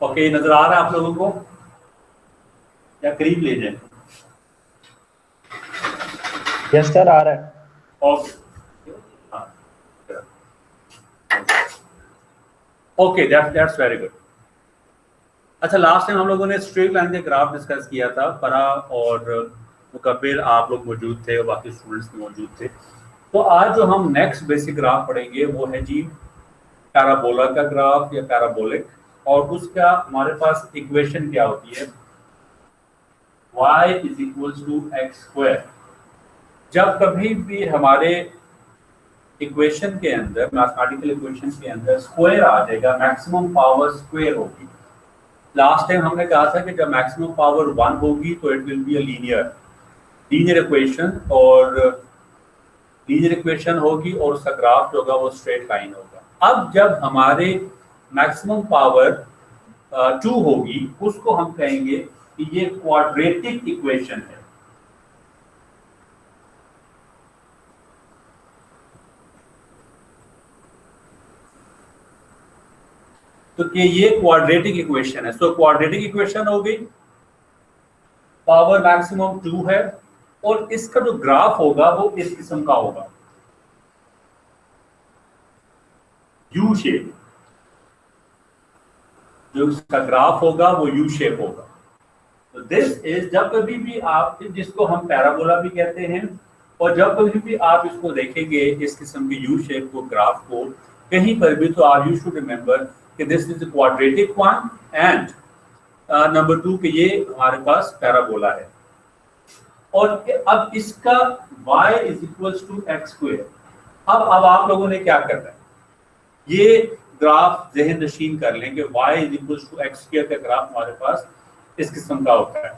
Okay, नजर आ रहा है आप लोगों को या करीब ले जाए? यस सर, आ रहा है। Okay, okay, that's very good. अच्छा, लास्ट टाइम हम लोगों ने स्ट्रेट लाइन के ग्राफ डिस्कस किया था। फरा और मुकब्बिर आप लोग मौजूद थे और बाकी स्टूडेंट्स भी मौजूद थे। तो आज जो हम नेक्स्ट बेसिक ग्राफ पढ़ेंगे वो है जी पैराबोला का ग्राफ या पैराबोलिक। और उसका हमारे पास इक्वेशन क्या होती है, y is equals to x square. जब कभी भी हमारे इक्वेशन के अंदर, मैथमेटिकल इक्वेशन के अंदर स्क्वायर आ जाएगा, मैक्सिमम पावर स्क्वायर होगी। लास्ट टाइम हमने कहा था कि जब मैक्सिमम पावर 1 होगी तो it will be a linear equation, और लीनियर इक्वेशन होगी और उसका ग्राफ जो होगा वो स्ट्रेट लाइन होगा। अब जब हमारे मैक्सिमम पावर 2 होगी, उसको हम कहेंगे कि ये क्वाड्रेटिक इक्वेशन है। तो कि ये क्वाड्रेटिक इक्वेशन है। सो क्वाड्रेटिक इक्वेशन हो गई, पावर मैक्सिमम 2 है, और इसका जो ग्राफ होगा वो इस किस्म का होगा, यू शेप। जो इसका ग्राफ होगा वो यू शेप होगा। तो दिस इज, जब कभी भी आप, जिसको हम पैराबोला भी कहते हैं, और जब कभी भी आप इसको देखेंगे इस किस्म के यू शेप को, ग्राफ को कहीं पर भी, तो आप यू शुड रिमेंबर कि this is quadratic one, and number 2 कि ये हमारे पास पैराबोला है। और अब इसका y is equals to x square. अब आप लोगों ने क्या करना है, ये ग्राफ ज़हन नशीन कर लें कि y is equals to x square का ग्राफ हमारे पास इस किस्म का होता है।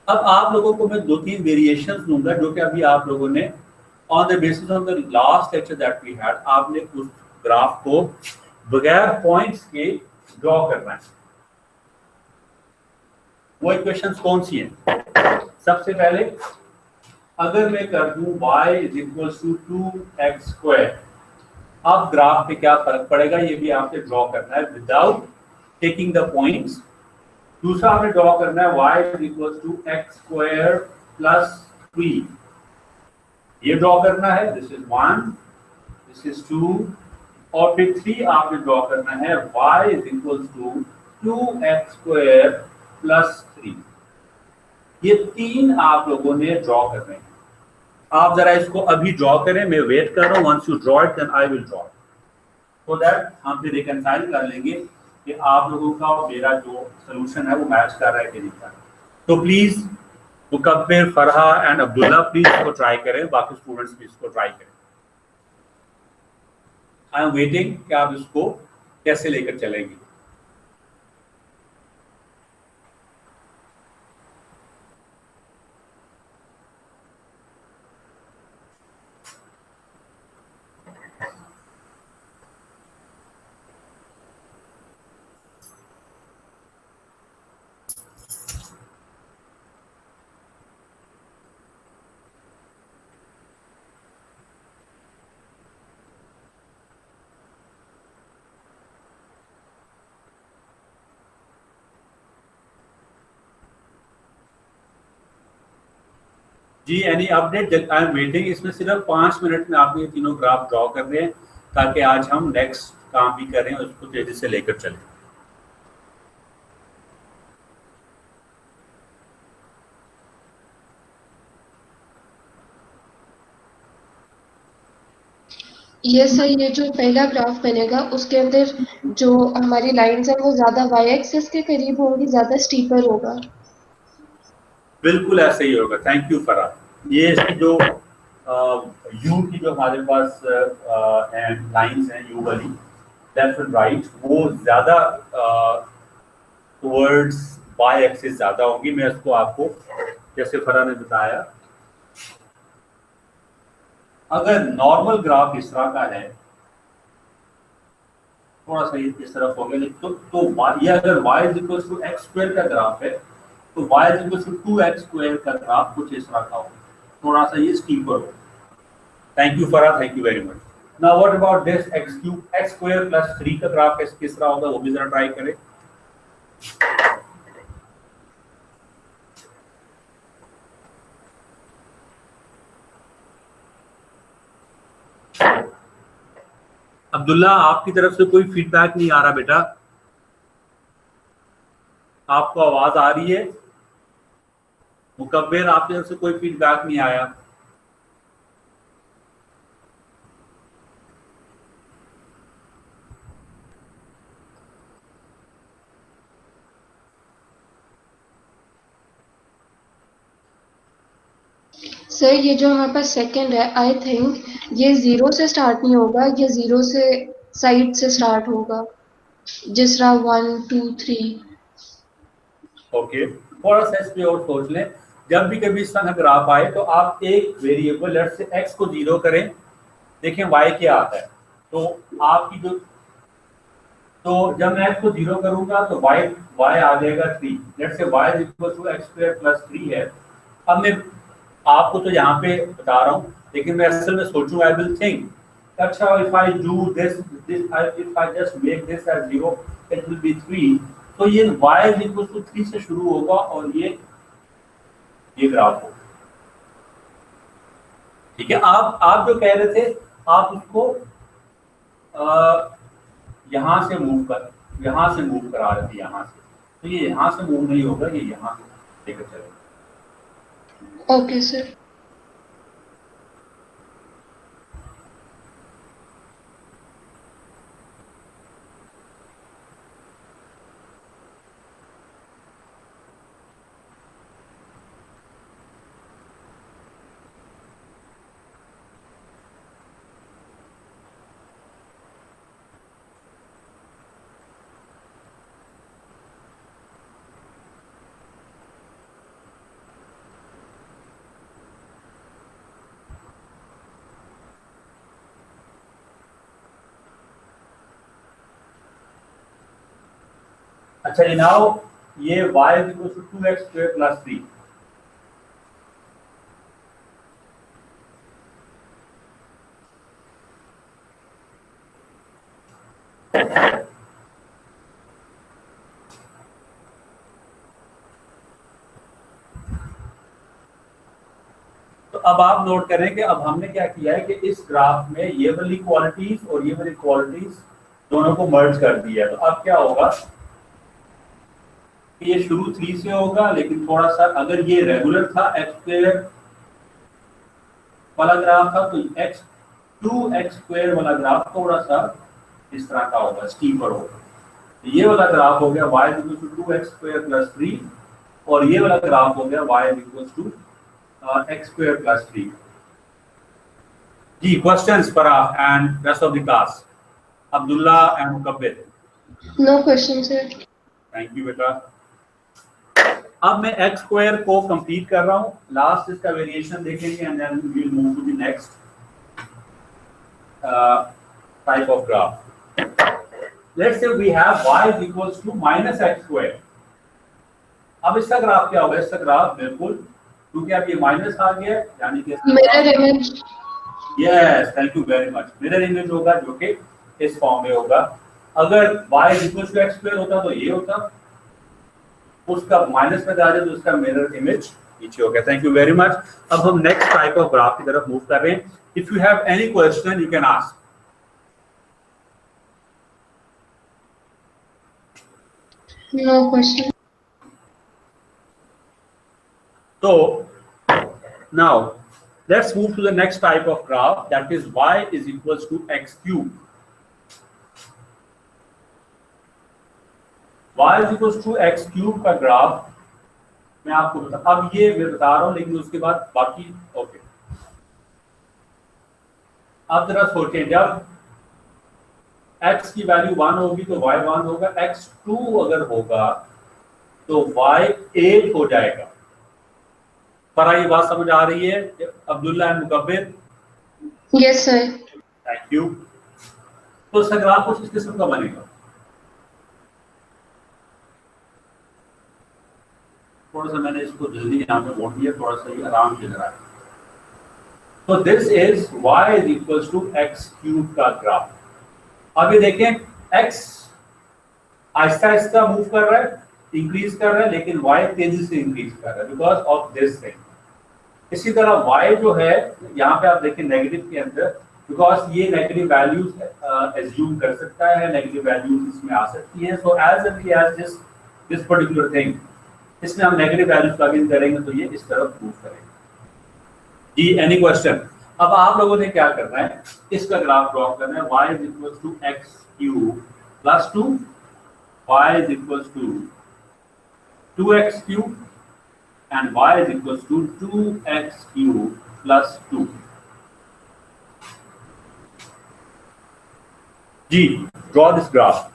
अब आप लोगों को मैं 2-3 वेरिएशंस दूंगा जो कि अभी आप लोगों ने on the basis of the last lecture that we had, आपने उस ग्राफ को बगैर पॉइंट्स के ड्रॉ करना है। वो इक्वेशंस कौन सी हैं? सबसे पहले अगर मैं कर दूं y is equals to 2x square, अब ग्राफ पे क्या फर्क पड़ेगा ये भी आपसे ड्रॉ करना है विदाउट टेकिंग द पॉइंट्स। दूसरा आपने ड्रॉ करना है y is equals to x square plus 3, ये ड्रॉ करना है। दिस इज 1, दिस इज 2, और फिर 3 आपने ड्रॉ करना है y is equals to 2x square plus 3। ये 3 आप लोगों ने ड्रॉ करने हैं। आप जरा इसको अभी ड्रॉ करें, मैं वेट कर रहा हूँ। Once you draw it then I will draw, so that हम फिर रिकंसाइल कर लेंगे कि आप लोगों का और मेरा जो सोल्यूशन है वो मैच कर रहा है कि नहीं कर रहा। तो please Mukabbir, Farha and Abdullah please इसको ट्राई करें, बाकी स्टूडेंट्स भी इसको ट्राई करें। आई एम वेटिंग कि आप इसको कैसे लेकर चलेंगे। जी, any update? I am waiting. इसमें सिर्फ 5 मिनट में आपने ये तीनों ग्राफ ड्रॉ कर रहे हैं ताकि आज हम नेक्स्ट काम भी करें और उसको तेजी से लेकर चलें। यस सर, ये जो पहला ग्राफ बनेगा उसके अंदर जो हमारी लाइंस है वो ज्यादा y एक्सिस के करीब होंगी, ज्यादा स्टीपर होगा। बिल्कुल ऐसे ही होगा। थैंक यू फरा। ये इसकी जो यू की जो हमारे पास लाइंस हैं, यू वाली लेफ्ट एंड राइट, वो ज्यादा टुवर्ड्स वाई एक्सिस ज्यादा होंगी। मैं इसको आपको जैसे फरा ने बताया, अगर नॉर्मल ग्राफ इस तरह का है, थोड़ा सा इस तरफ हो गया, तो ये अगर y is equal to x square का ग्राफ है तो y is equal to 2x square का ग्राफ कुछ इस तरह का होगा, थोड़ा सा ये स्टीपर हो। थैंक यू फरा, thank you very much. Now what about this x cube, x square plus 3 का ग्राफ किस तरह होगा वो भी जरा ट्राई करें। अब्दुल्ला, आपकी तरफ से कोई फीडबैक नहीं आ रहा बेटा, आपको आवाज आ रही है? मुकब्बिर, आपकी तरफ से कोई फीडबैक नहीं आया। सर ये जो हमारे पास सेकंड है, आई थिंक ये 0 से स्टार्ट नहीं होगा, ये 0 से साइड से स्टार्ट होगा, जिस तरह 1 2 3। ओके, थोड़ा सा इस पे और सोच लें। जब भी कभी इस तरह ग्राफ आए तो आप एक वेरिएबल लेट से x को 0 करें, देखें y क्या आता है। तो आपकी जो, तो जब मैं x को 0 करूंगा तो y आ जाएगा 3। लेट से y x² + 3 है। अब मैं आपको तो यहाँ पे बता रहा हूँ, लेकिन मैं असल में सोचूं, आई विल थिंक, अच्छा if I do this if I just make this as 0 it will be 3। तो ये y 3 से शुरू होगा और ये ग्राफ होगा। ठीक है, आप जो कह रहे थे, आप उसको यहाँ से मूव करा रहे थे यहाँ से, तो ये यहाँ से मूव नहीं होगा, ये यहाँ से लेकर चलेगा। Okay sir. अच्छा, नाउ ये y = 2x² + 3। तो अब आप नोट करें कि अब हमने क्या किया है कि इस ग्राफ में ये वाली क्वालिटीज और ये वाली क्वालिटीज दोनों को मर्ज कर दिया है। तो अब क्या होगा, ये शुरू 3 से होगा, लेकिन थोड़ा सा अगर ये रेगुलर था x² वाला ग्राफ था, तो x2x² वाला ग्राफ थोड़ा सा इस तरह का होगा, स्टीपर होगा। तो ये वाला ग्राफ हो गया y = 2x² + 3 और ये वाला ग्राफ हो गया y = x² + 3। जी, questions Farah and rest of the class, Abdullah and Mukabbir. No question sir. Thank you बेटा। अब मैं x² को कंप्लीट कर रहा हूं, लास्ट इसका वेरिएशन देखेंगे and then we will move to the next type of graph. Let's say we have y = -x²। अब इसका ग्राफ क्या होगा? इसका ग्राफ बिल्कुल, क्योंकि अब ये माइनस आ गया यानी कि mirror image. Yes, thank you very much. Mirror image होगा जो कि इस फॉर्म में होगा। अगर y = x² होता तो ये होता, उसका माइनस में आ जाए तो उसका मिरर इमेज नीचे हो गया। Thank you very much. अब हम नेक्स्ट टाइप ऑफ ग्राफ की तरफ मूव कर रहे हैं। If you have any question you can ask. No question. So now let's move to the next type of graph, that is y = x³। y = x³ का graph मैं आपको अब ये मैं बता रहा हूं, लेकिन उसके बाद बाकी ओके। अब जरा सोचें, जब x की वैल्यू 1 होगी तो y 1 होगा, x2 अगर होगा तो y 8 हो जाएगा। पर ये बात समझ आ रही है Abdullah and Mukabbir? Yes sir. Thank you. तो इसका ग्राफ कुछ इस किस्म का बनेगा। थोड़ा सा मैंने इसको जल्दी यहाँ पे बोल दिया, थोड़ा सा ये आराम से रहा है। तो दिस इज y = x³ का ग्राफ। अब ये देखें, x आहिस्ता आहिस्ता मूव कर रहा है, इंक्रीज कर रहा है, लेकिन y तेजी से इंक्रीज कर रहा है बिकॉज ऑफ दिस थिंग। इसी तरह y जो है यहाँ पे आप देखिए नेगेटिव के अंदर, बिकॉज ये नेगेटिव वैल्यूज एज्यूम कर सकता है, नेगेटिव वैल्यूज इसमें आ सकती हैं। So as early as this particular thing, इसमें हम नेगेटिव वैल्यूज प्लग इन करेंगे तो ये इस तरफ मूव करेंगे। जी, एनी क्वेश्चन? अब आप लोगों ने क्या करना है, इसका ग्राफ ड्रॉ करना है। y is equal to x cube plus 2, y is equal to 2x cube and y is equals to 2x cube plus 2. G, draw this graph.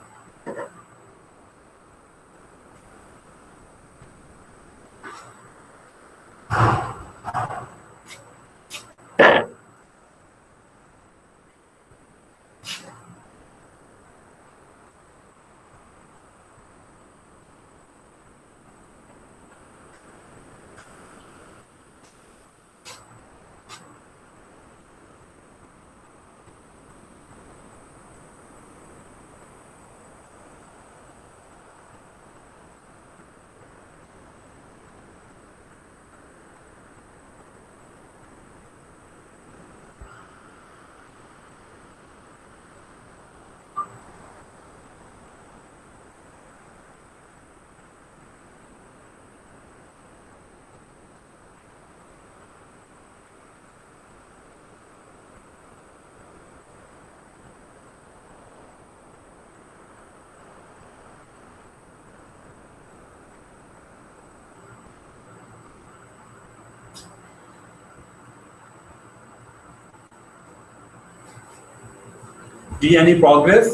G, any progress?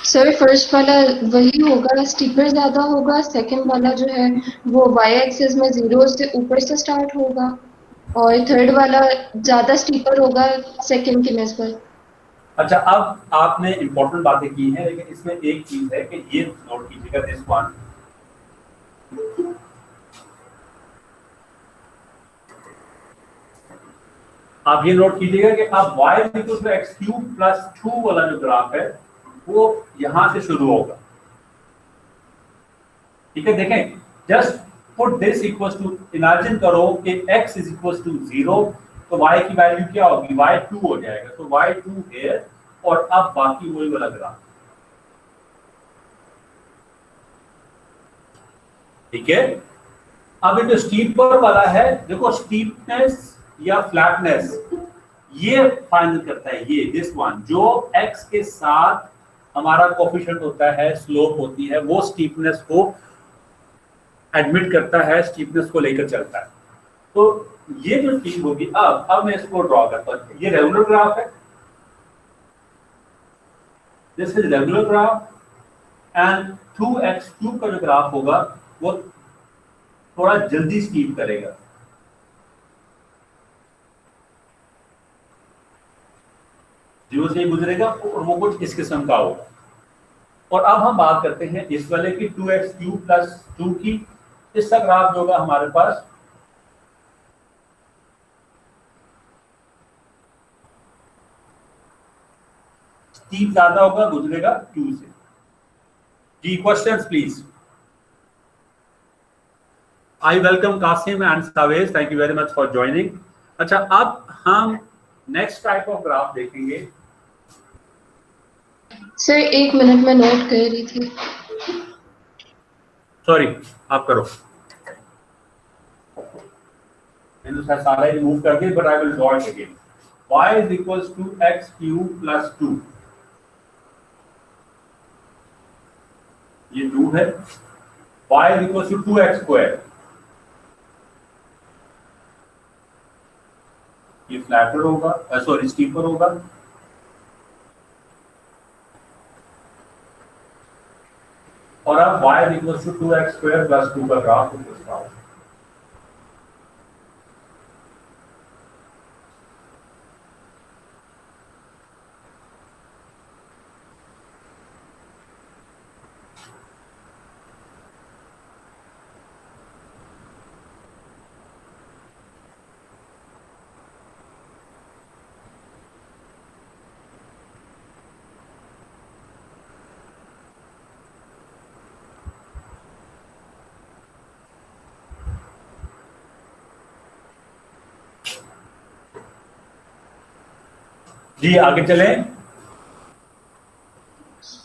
Sir first वाला वही होगा, steeper ज्यादा होगा। Second वाला जो है वो Y axis में 0 से ऊपर से स्टार्ट होगा, और थर्ड वाला ज्यादा स्टीपर होगा सेकंड की नस्बत। अच्छा, अब आपने इंपॉर्टेंट बातें की हैं, लेकिन इसमें एक चीज है कि ये नोट कीजिएगा, दिस वन, आप ये नोट कीजिएगा कि अब y equal to x cube plus 2 वाला जो ग्राफ है वो यहां से शुरू होगा। ठीक है, देखें, just put this equal to, imagine करो कि x इज इक्वल टू 0, तो y की वैल्यू क्या होगी, y2 हो जाएगा। तो y2 हियर, और अब बाकी वही वाला ग्राफ। ठीक है, अब ये जो स्टीपर वाला है, देखो स्टीपनेस या फ्लैटनेस ये फाइनल करता है, ये दिस वन जो x के साथ हमारा कोफिशिएंट होता है, स्लोप होती है, वो स्टीपनेस को एडमिट करता है, स्टीपनेस को लेकर चलता है। तो ये जो चीज होगी, अब मैं इसको ड्रॉ करता हूं। ये रेगुलर ग्राफ है, this is regular graph, and 2x cube का जो ग्राफ होगा वो थोड़ा जल्दी स्टीप करेगा। जीरो से ही गुजरेगा और वो कुछ इस किस्म का होगा। और अब हम बात करते हैं इस वाले की 2x क्यूब प्लस 2 की। इसका ग्राफ जो होगा हमारे पास स्टीप ज्यादा होगा, गुजरेगा 2 से। जी, questions please. I welcome Qasim and Savej, thank you very much for joining. अच्छा, अब हम नेक्स्ट टाइप ऑफ ग्राफ देखेंगे। सर 1 मिनट में नोट कर रही थी। सॉरी, आप करो। मैंने सारा ही रिमूव कर दिया, but I will draw it again. y is equals to x cube plus 2, ये 2 है। y is equals to 2x square, ये फ्लैटर होगा, सॉरी स्टीपर होगा। और अब y is equals to 2x square plus 2 का ग्राफ होगा। जी आगे चलें।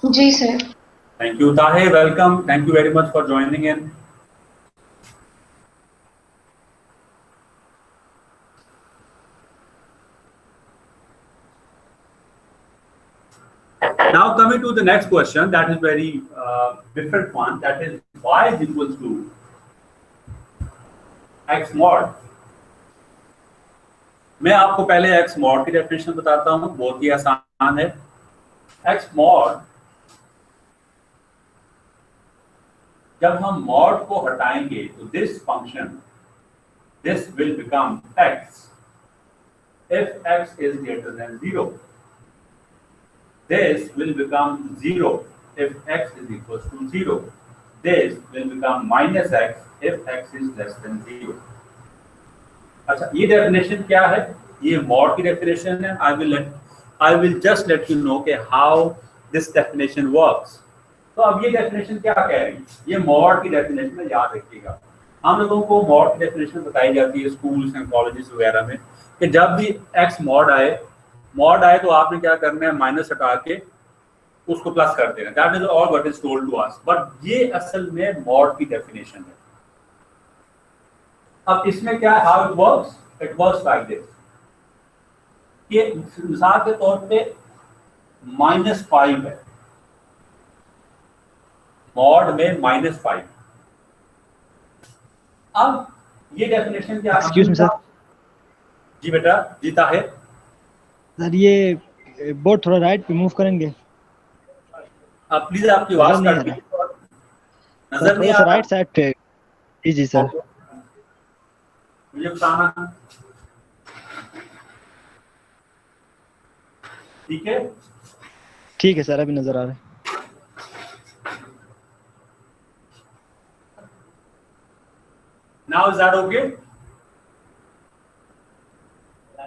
जी sir. Thank you Tahir, welcome, thank you very much for joining in. Now coming to the next question, that is very different one, that is y is equals to x mod। मैं आपको पहले x mod की definition बताता हूं, बहुत ही आसान है। x mod, जब हम mod को हटाएंगे तो this function, this will become x if x is greater than 0। This will become 0 if x is equals to 0। This will become minus x if x is less than 0। अच्छा, ये definition क्या है? ये mod की definition है। I will just let you know कि how this definition works। तो अब ये डेफिनेशन क्या कह रही है? ये मॉड की डेफिनेशन है, याद रखिएगा। हम लोगों को मॉड की डेफिनेशन बताई जाती है स्कूल्स एंड कॉलेजेस वगैरह में कि जब भी x मॉड आए तो आपने क्या करना है, माइनस हटा के उसको प्लस कर देना। That is all what is told to us, but ये असल में मॉड की डेफिनेशन है। अब इसमें क्या है, how it works? It works like this कि मिसाल के तौर पे -5 है, मॉड में -5। अब ये डेफिनेशन क्या है? Excuse me sir. जी बेटा, जीता है सर, ये बोर्ड थोड़ा राइट पे मूव करेंगे? आप प्लीज, आपकी आवाज नजर कट नहीं रही आ है, नजर नहीं आ थोड़ा सा रहा। राइट साइड पे। जी जी सर। मुझे बताना, ठीक है? ठीक है सर, अभी नजर आ रहा है। Now is that okay?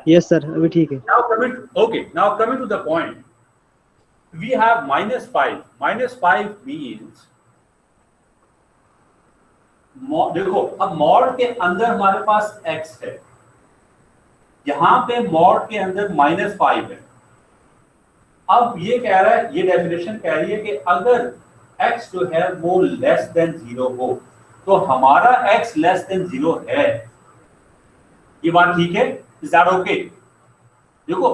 Yes sir, अभी ठीक है। Now coming to the point, we have -5। -5 means देखो, अब मॉड के अंदर हमारे पास x है, यहां पे मॉड के अंदर -5 है। अब ये कह रहा है, ये डेफिनेशन कह रही है कि अगर x जो है वो लेस देन 0 हो तो हमारा x लेस देन 0 है। ये बात ठीक है? Is that okay? देखो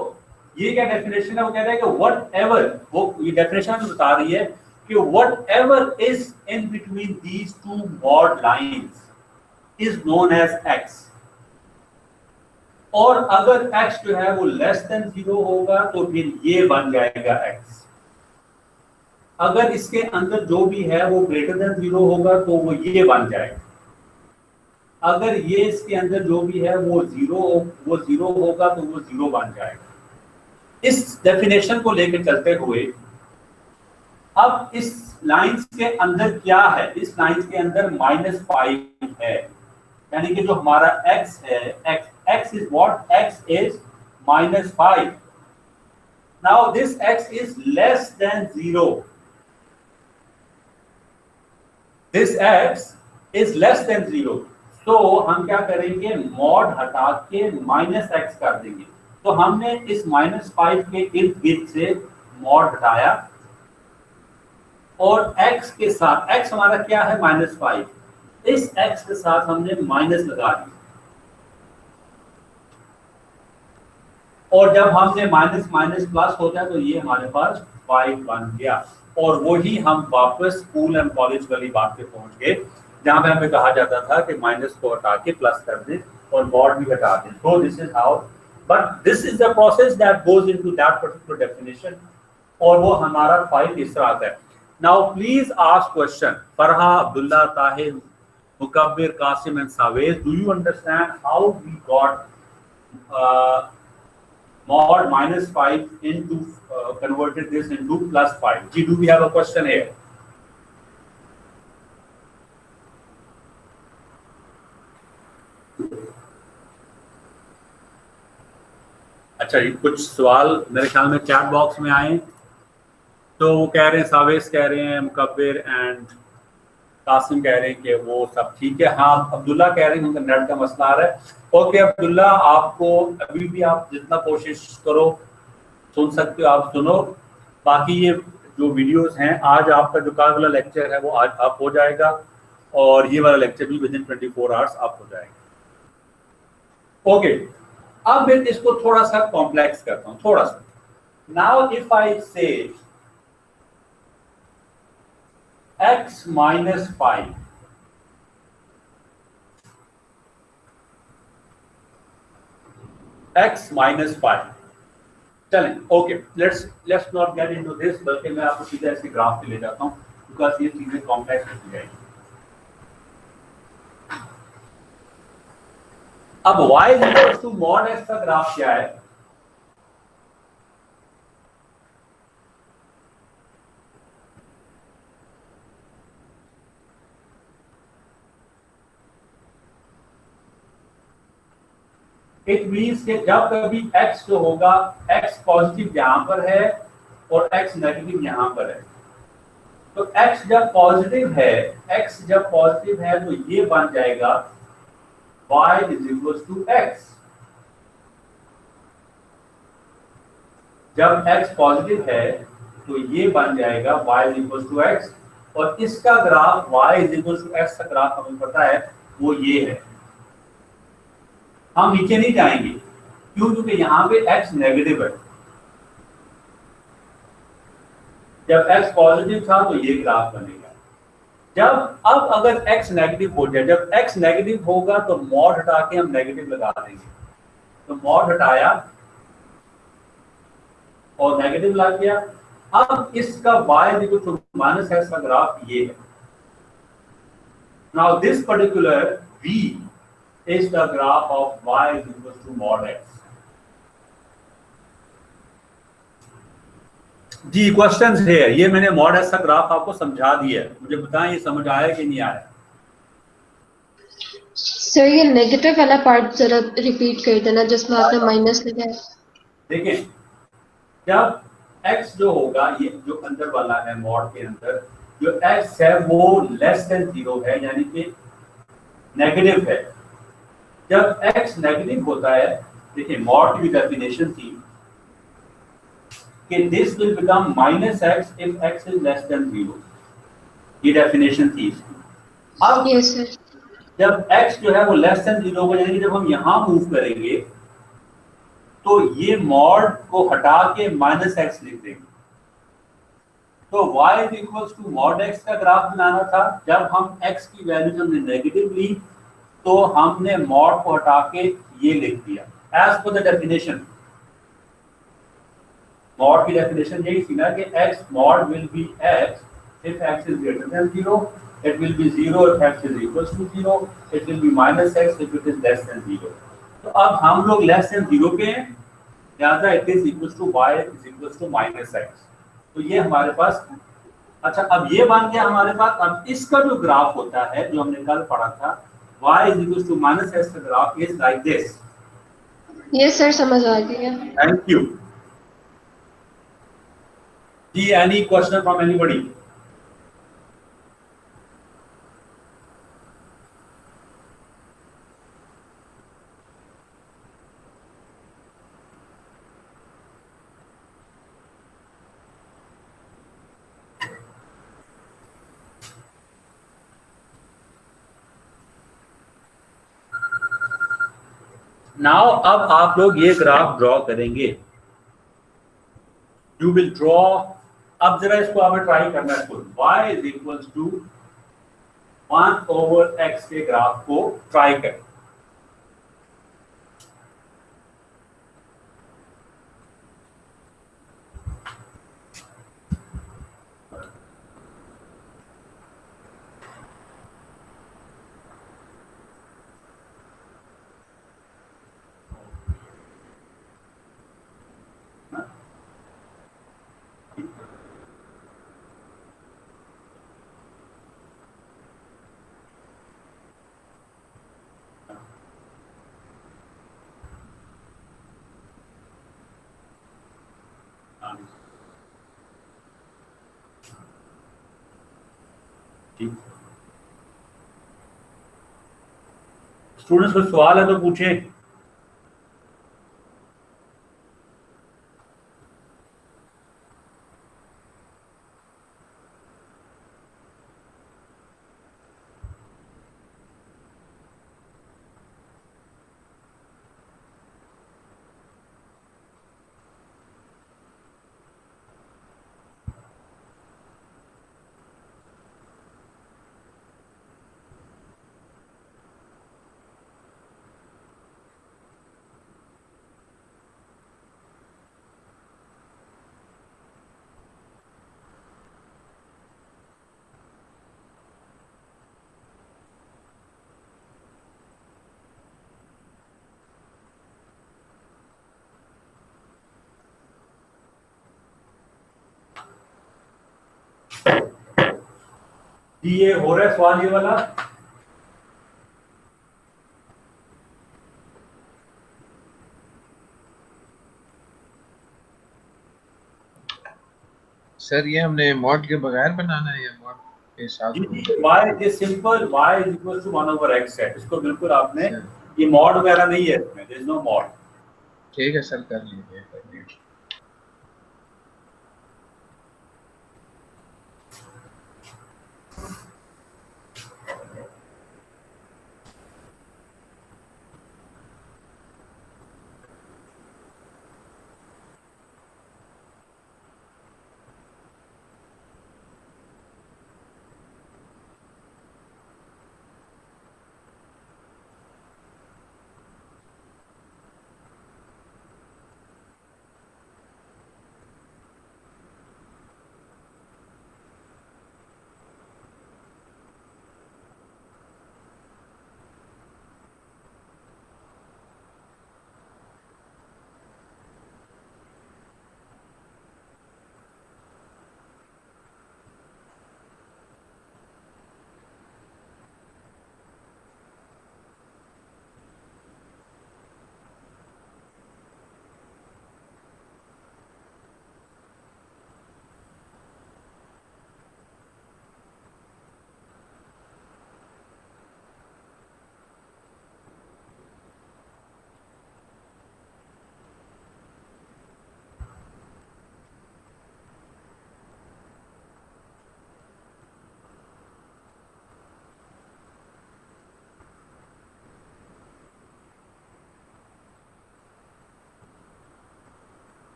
ये क्या डेफिनेशन है, वो कह रहा है कि वट एवर, वो ये डेफिनेशन बता रही है कि whatever is in between these two mod lines is known as x। और अगर x जो है वो लेस देन 0 होगा तो फिर ये बन जाएगा x। अगर इसके अंदर जो भी है वो ग्रेटर देन 0 होगा तो वो ये बन जाएगा। अगर ये इसके अंदर जो भी है वो 0 होगा तो वो 0 बन जाएगा। इस डेफिनेशन को लेकर चलते हुए अब इस लाइंस के अंदर क्या है? इस लाइंस के अंदर -5 है, यानी कि जो हमारा x है, x is what? x is -5। now this x is less than 0। this x is less than 0। तो हम क्या करेंगे, मॉड हटा के -x कर देंगे। तो हमने इस -5 के इर्द गिर्द से मॉड हटाया और x के साथ, x हमारा क्या है, -5, इस x के साथ हमने माइनस लगा दिया। और जब हमने माइनस माइनस प्लस होता है तो ये हमारे पास 5 बन गया। और वही हम वापस स्कूल एंड कॉलेज वाली बात पे पहुंच गए जहां पे हमें कहा जाता था कि माइनस को हटा के प्लस कर दें और मॉड भी हटा दें। तो this is how, but this is the process that goes into that particular definition. और वो हमारा फाइल इस तरह आता है। Now please ask question, Farha, Abdullah, Tahir, Mukabbir, Qasim and Savej, do you understand how we got mod -5 into converted this into +5? Ji, do we have a question here? अच्छा, कुछ सवाल मेरे ख्याल में चैट बॉक्स में आए, तो वो कह रहे हैं, सावेज कह रहे हैं, मुकब्बिर एंड कासिम कह रहे हैं कि वो सब ठीक है। हाँ, अब्दुल्ला कह रहे हैं उनका नेट का मसला आ रहा है। ओके अब्दुल्ला, आपको अभी भी आप जितना कोशिश करो सुन सकते हो आप, सुनो। बाकी ये जो वीडियोस हैं, आज आपका जो कल वाला लेक्चर है वो आज आप हो जाएगा, और ये वाला लेक्चर भी विद इन 24 आवर्स आप हो जाएगा। ओके, अब मैं इसको थोड़ा सा कॉम्प्लेक्स करता हूँ, थोड़ा सा। नाउ इफ आई से x minus 5 x minus 5, चलें, okay, let's not get into this, बल्कि मैं आपको सीधा इसके ग्राफ पे ले जाता हूँ, बिकॉज ये चीजें कॉम्प्लेक्स हो जाएगी। अब y equals to mod x का ग्राफ क्या है? इट मीन्स कि जब कभी x जो होगा, x पॉजिटिव यहां पर है और x नेगेटिव यहां पर है, तो x जब पॉजिटिव है, x जब पॉजिटिव है तो ये बन जाएगा y is equal to x। जब x पॉजिटिव है तो ये बन जाएगा y is equal to x, और इसका graph y is equal to x का ग्राफ हमें पता है वो ये है। हम नीचे नहीं जाएंगे, क्यों? क्योंकि यहाँ पे x नेगेटिव है। जब x पॉजिटिव था तो ये ग्राफ बनेगा। जब अब अगर x नेगेटिव हो जाए, जब x नेगेटिव होगा तो मॉड हटा के हम नेगेटिव लगा देंगे, तो मॉड हटाया और नेगेटिव ला दिया। अब इसका y equal to minus x का ग्राफ ये है। Now this particular v is the graph of y is equal to mod x. जी, क्वेश्चंस है, ये मैंने mod x का ग्राफ आपको समझा दिया है, मुझे बताएं ये समझ आया कि नहीं आया? सर ये नेगेटिव वाला पार्ट जरा रिपीट कर देना जिसमें आपने माइनस लगाया। देखिए, जब x जो होगा, ये जो अंदर वाला है मॉड के अंदर, जो x है वो लेस देन 0 है, यानी कि नेगेटिव है। जब x नेगेटिव होता है, देखिए मॉड की डेफिनेशन थी कि this will become minus x if x is less than 0, ये डेफिनेशन थी इसकी। अब यस सर, जब x जो है वो लेस देन 0 होगा, यानी कि जब हम यहाँ मूव करेंगे तो ये मॉड को हटा के माइनस x लिख देंगे। तो y is equal to mod x का ग्राफ बनाना था। जब हम x की वैल्यू हमने नेगेटिव ली तो हमने मॉड को हटा के ये लिख दिया as per the definition. Mod की डेफिनेशन यही थी ना कि x mod will be x if x is greater than 0, it will be 0 if x is equals to 0, it will be minus x if it is less than 0। तो अब हम लोग less than 0 पे हैं, लिहाजा it is equals to y is equals to minus x। तो ये हमारे पास, अच्छा अब ये बन गया हमारे पास। अब इसका जो ग्राफ होता है जो हमने कल पढ़ा था, y is equals to minus x का graph is like this। Yes sir समझ आ गया। Thank you। जी, any question from anybody? Now अब आप लोग ये ग्राफ ड्रॉ करेंगे, यू विल ड्रॉ। अब जरा इसको आप ट्राई करना है, y is equal to 1/x के ग्राफ को ट्राई करें। स्टूडेंट्स कोई सवाल है तो पूछें। जी ये हो रहा है सवाल ये वाला। सर ये हमने मॉड के बगैर बनाना है या मॉड के साथ जी होगा? y ये simple y is equal to 1 over x है, इसको बिल्कुल आपने, अच्छा, ये मॉड वगैरह नहीं है इसमें, देयर इज नो मॉड। ठीक है सर, कर लीजिए।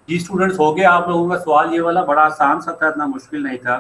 जी स्टूडेंट्स, हो गया आप लोगों का सवाल ये वाला? बड़ा आसान सा था, इतना मुश्किल नहीं था।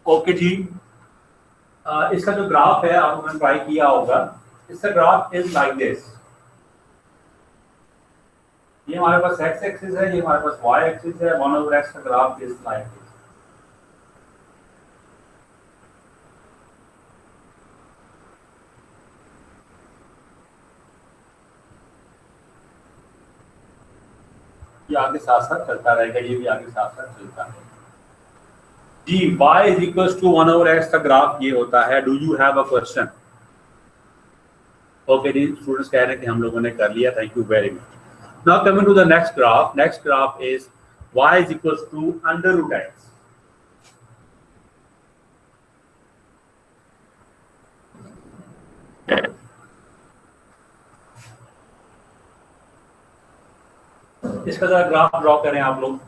ओके जी, इसका जो ग्राफ है आप लोगों ने ट्राई किया होगा, इसका ग्राफ इज लाइक दिस। ये हमारे पास एक्स एक्सिस है, ये हमारे पास वाई एक्सिस है, 1/x का ग्राफ इज लाइक दिस। ये आगे साथ साथ चलता रहेगा, ये भी आगे साथ साथ चलता है जी। y is equal to 1/x का ग्राफ ये होता है। Do you have a question? Okay जी, स्टूडेंट्स कह रहे हैं कि हम लोगों ने कर लिया, thank you very much. Now coming to the next graph, next graph is y is equal to √x। इसका जरा ग्राफ ड्रॉ करें आप लोग।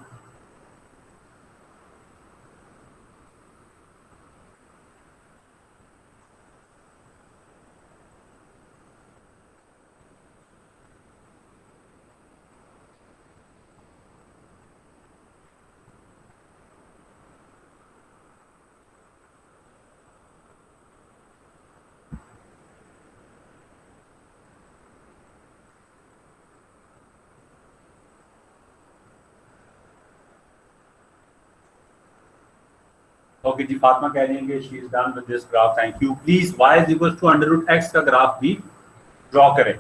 ओके जी, फातिमा कह रही है कि she is done with this graph, thank you. Please y is equal to √x का ग्राफ भी ड्रॉ करें।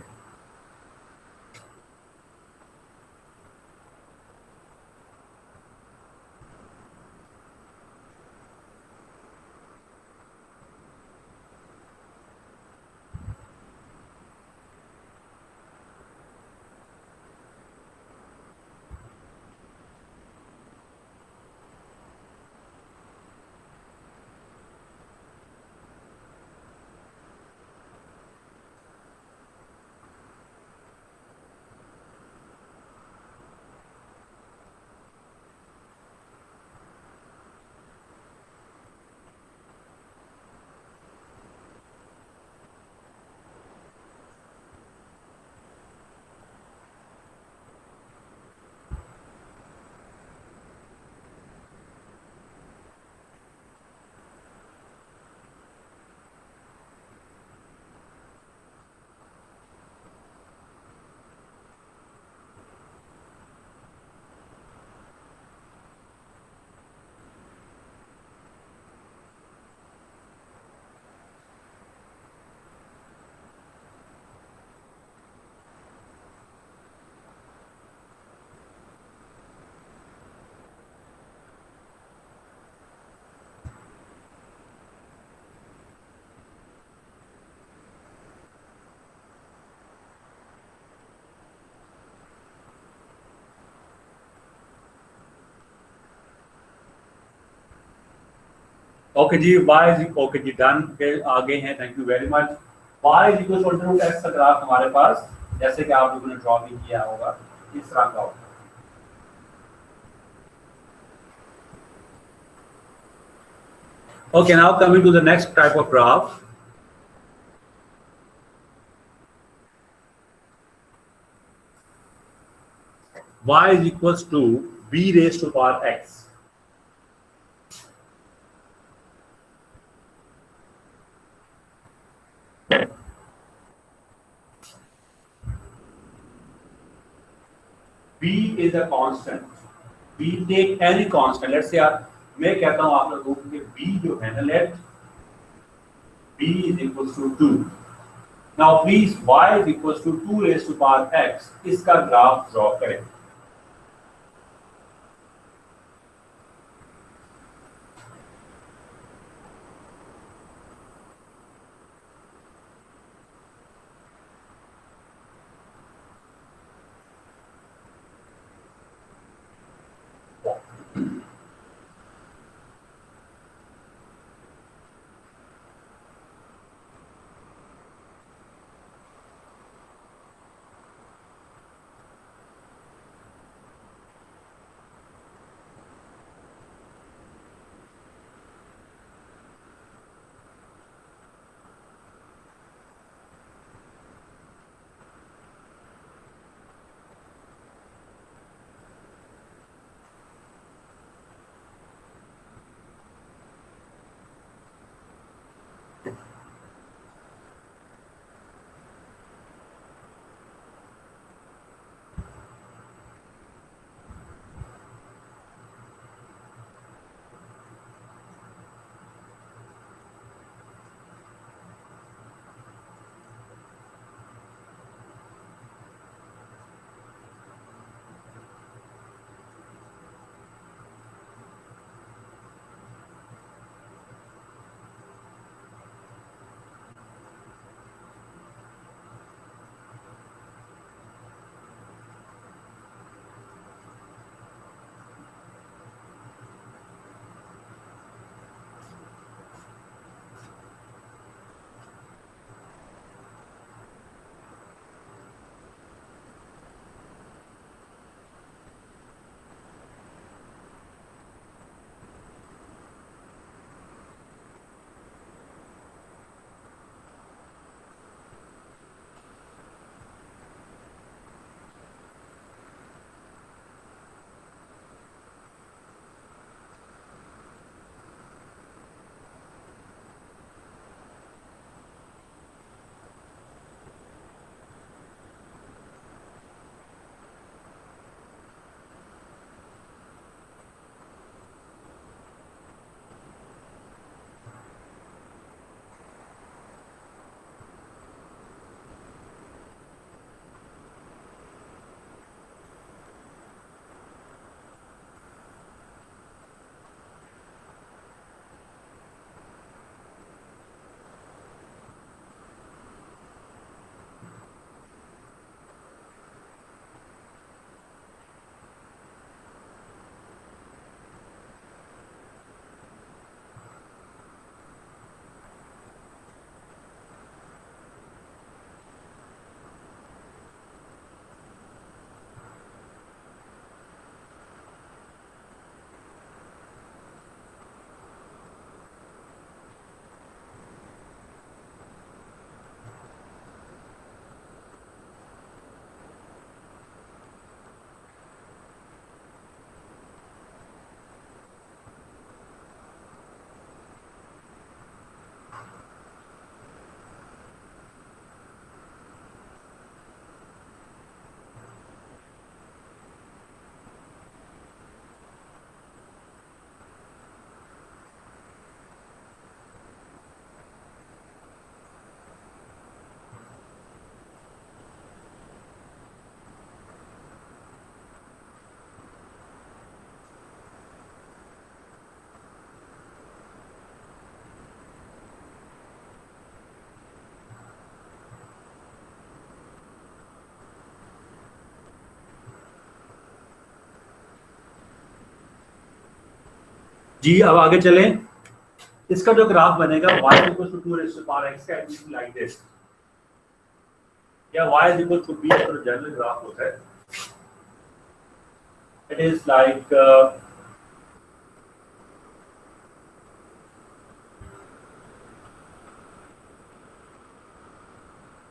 ओके जी, y इज ओके जी, डन के आगे हैं, thank you very much. y is equal to √x का ग्राफ हमारे पास, जैसे कि आप लोगों ने ड्रॉ भी किया होगा, इस तरह का होगा। Okay, now coming to the next type of graph. Y is equals to b raised to power x. b is a constant. b take any constant. Let's say मैं कहता हूं आप लोगों को कि b जो है ना, let b is equals to 2. Now please y is equals to 2 raised to power x. इसका ग्राफ ड्रॉ करें। जी अब आगे चलें। इसका जो ग्राफ बनेगा y equal to 2 raise to power x का लाइक दिस, या y इक्वल टू b का जो जनरल ग्राफ होता है, इट इज लाइक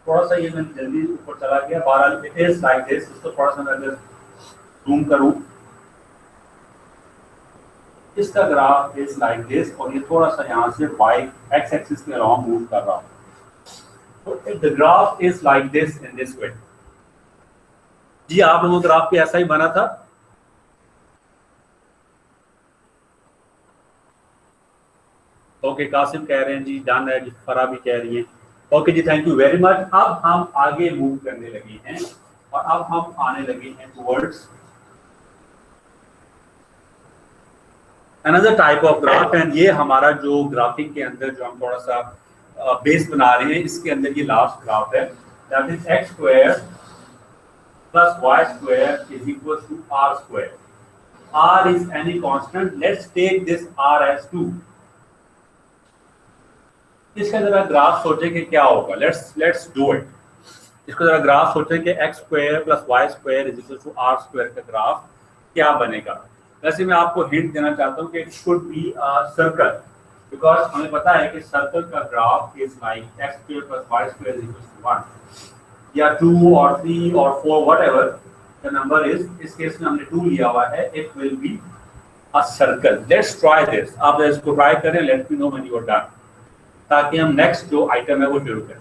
थोड़ा सा ये मैं जल्दी ऊपर चला गया, 12 इट इज लाइक दिस। इसको थोड़ा सा मैं अगर जूम करूं, इसका ग्राफ इज लाइक दिस, और ये थोड़ा सा यहाँ से y x एक्सिस के अलोंग मूव कर रहा हूँ। तो the graph is like this in this way. जी आप लोगों का ग्राफ भी ऐसा ही बना था। ओके कासिम कह रहे हैं जी डन है, जी फरा भी कह रही है। ओके जी थैंक यू वेरी मच। अब हम आगे मूव करने लगे हैं और अब हम आने लगे हैं towards another type of graph, and ये हमारा जो ग्राफिक के अंदर जो हम थोड़ा सा बेस बना रहे हैं, इसके अंदर ये लास्ट ग्राफ है, that is x square plus y square is equal to r square. R is any constant, let's take this r as 2। इसका जरा ग्राफ सोचें कि क्या होगा। Let's do it. इसको जरा ग्राफ सोचें कि x square plus y square is equal to r square का ग्राफ क्या बनेगा। वैसे मैं आपको हिंट देना चाहता हूँ कि it should be a circle, because हमें पता है कि सर्कल का graph is like x square plus y square is equal to 1 या 2 और 3 और 4 व्हाटएवर द नंबर इज। इस केस में हमने 2 लिया हुआ है, it will be a circle. Let's try this. आप इसको ट्राई करें, let me know when you are done, ताकि हम नेक्स्ट जो आइटम है वो शुरू करें।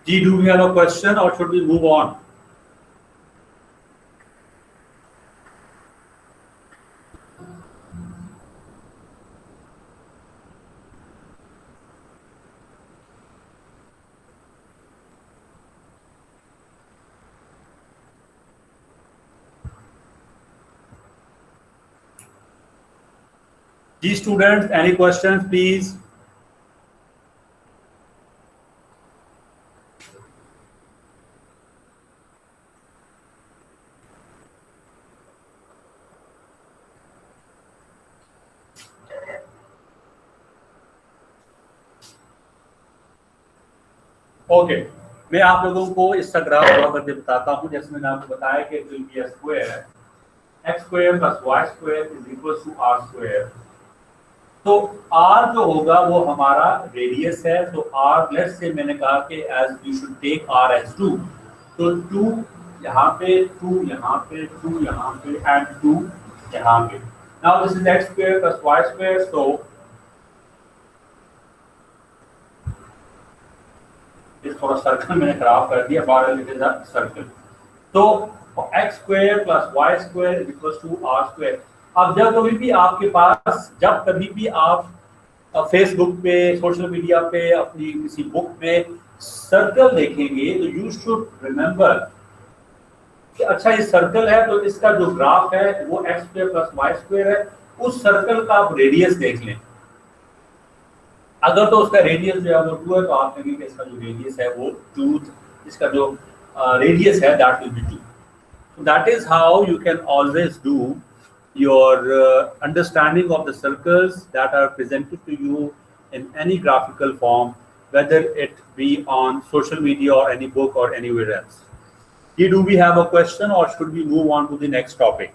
G, do we have a question or should we move on? G students, any questions, please? Okay. मैं आप लोगों को इसका ग्राफ ड्रॉ करके बताता हूँ। जैसे मैंने आपको बताया कि it will be a square, x square plus y square is equal to r square. तो r जो होगा वो हमारा रेडियस है, तो r लेट्स से मैंने कहा कि as we should take r as 2, तो 2 यहाँ पे, 2 यहाँ पे, 2 यहाँ पे एंड 2 यहाँ पे। Now this is x square plus y square, so थोड़ा सर्कल मैंने खराब कर दिया, बार इट इज अ सर्कल। तो x square plus y square is equal to r square. अब जब कभी भी आपके पास, जब कभी भी आप फेसबुक पे, सोशल मीडिया पे, अपनी किसी बुक में सर्कल देखेंगे तो यू शुड रिमेंबर कि अच्छा ये सर्कल है तो इसका जो ग्राफ है वो x square plus y square है। उस सर्कल का आप रेडियस देख लें, अगर तो उसका रेडियस जो है वो 2 है तो आप कहेंगे कि इसका जो रेडियस है वो 2, इसका जो रेडियस है that will B 2। So that is how you can always do your understanding of the circles that are presented to you in any graphical form, whether it be on social media or any book or anywhere else. Do we have a question or should we move on to the next topic?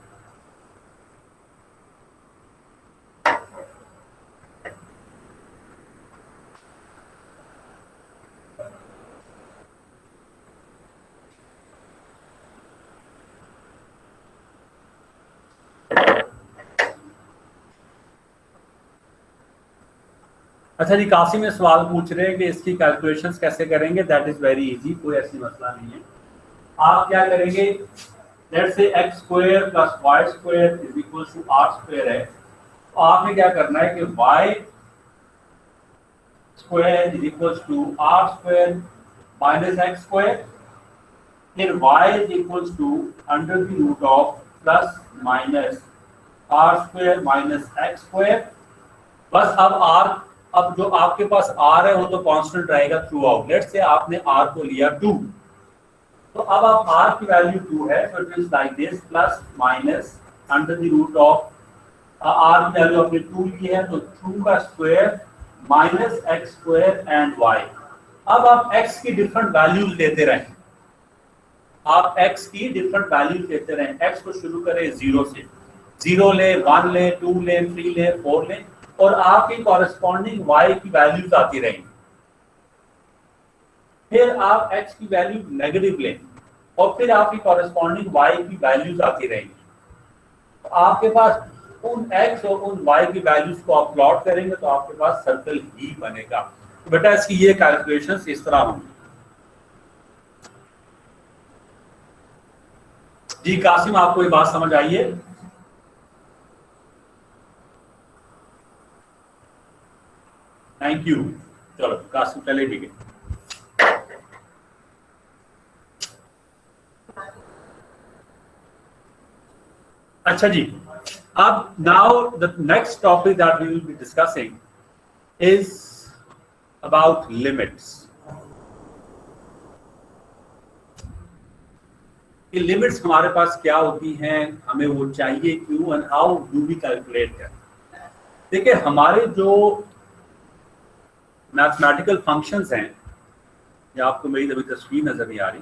अच्छा जी, कासिम में सवाल पूछ रहे हैं कि इसकी calculations कैसे करेंगे। दैट इज वेरी इजी, कोई ऐसी मसला नहीं है। आप क्या करेंगे, let's say x square plus y square is equal to r square है, तो आपने क्या करना है कि y square is equal to r square minus x square, फिर y is equal to under the root of plus minus r square minus x square. बस अब जो आपके पास r है वो तो कांस्टेंट रहेगा थ्रू आउट। लेट्स से आपने r को लिया 2, तो अब आप r की वैल्यू 2 है, so it is like this plus minus under the root of r की वैल्यू आपने 2 ली है तो 2 का square minus x square and y। अब आप x की डिफरेंट वैल्यूज लेते रहें, आप x की डिफरेंट वैल्यूज लेते रहें। x को शुरू करें 0 से, 0 ले, 1 ले, 2 ले, 3 ले, 4 ले, और आपकी कॉरेस्पॉन्डिंग y की वैल्यूज आती रहेंगी। फिर आप x की वैल्यू नेगेटिव लें और फिर आपकी कॉरेस्पॉन्डिंग y की वैल्यूज आती रहेंगी। तो आपके पास उन x और उन y की वैल्यूज को आप प्लॉट करेंगे तो आपके पास सर्कल ही बनेगा। तो बेटा इसकी ये कैलकुलेशंस इस तरह होंगी। जी कासिम, आपको ये बात समझ आई है? Thank you. चलो कासिम चले, ठीक है। अच्छा जी, अब now the next topic that we will be discussing is about limits. कि लिमिट्स हमारे पास क्या होती हैं, हमें वो चाहिए क्यों, and how do we calculate that. देखिए हमारे जो मैथमेटिकल फंक्शंस हैं, या आपको मेरी अभी तस्वीर नजर नहीं आ रही,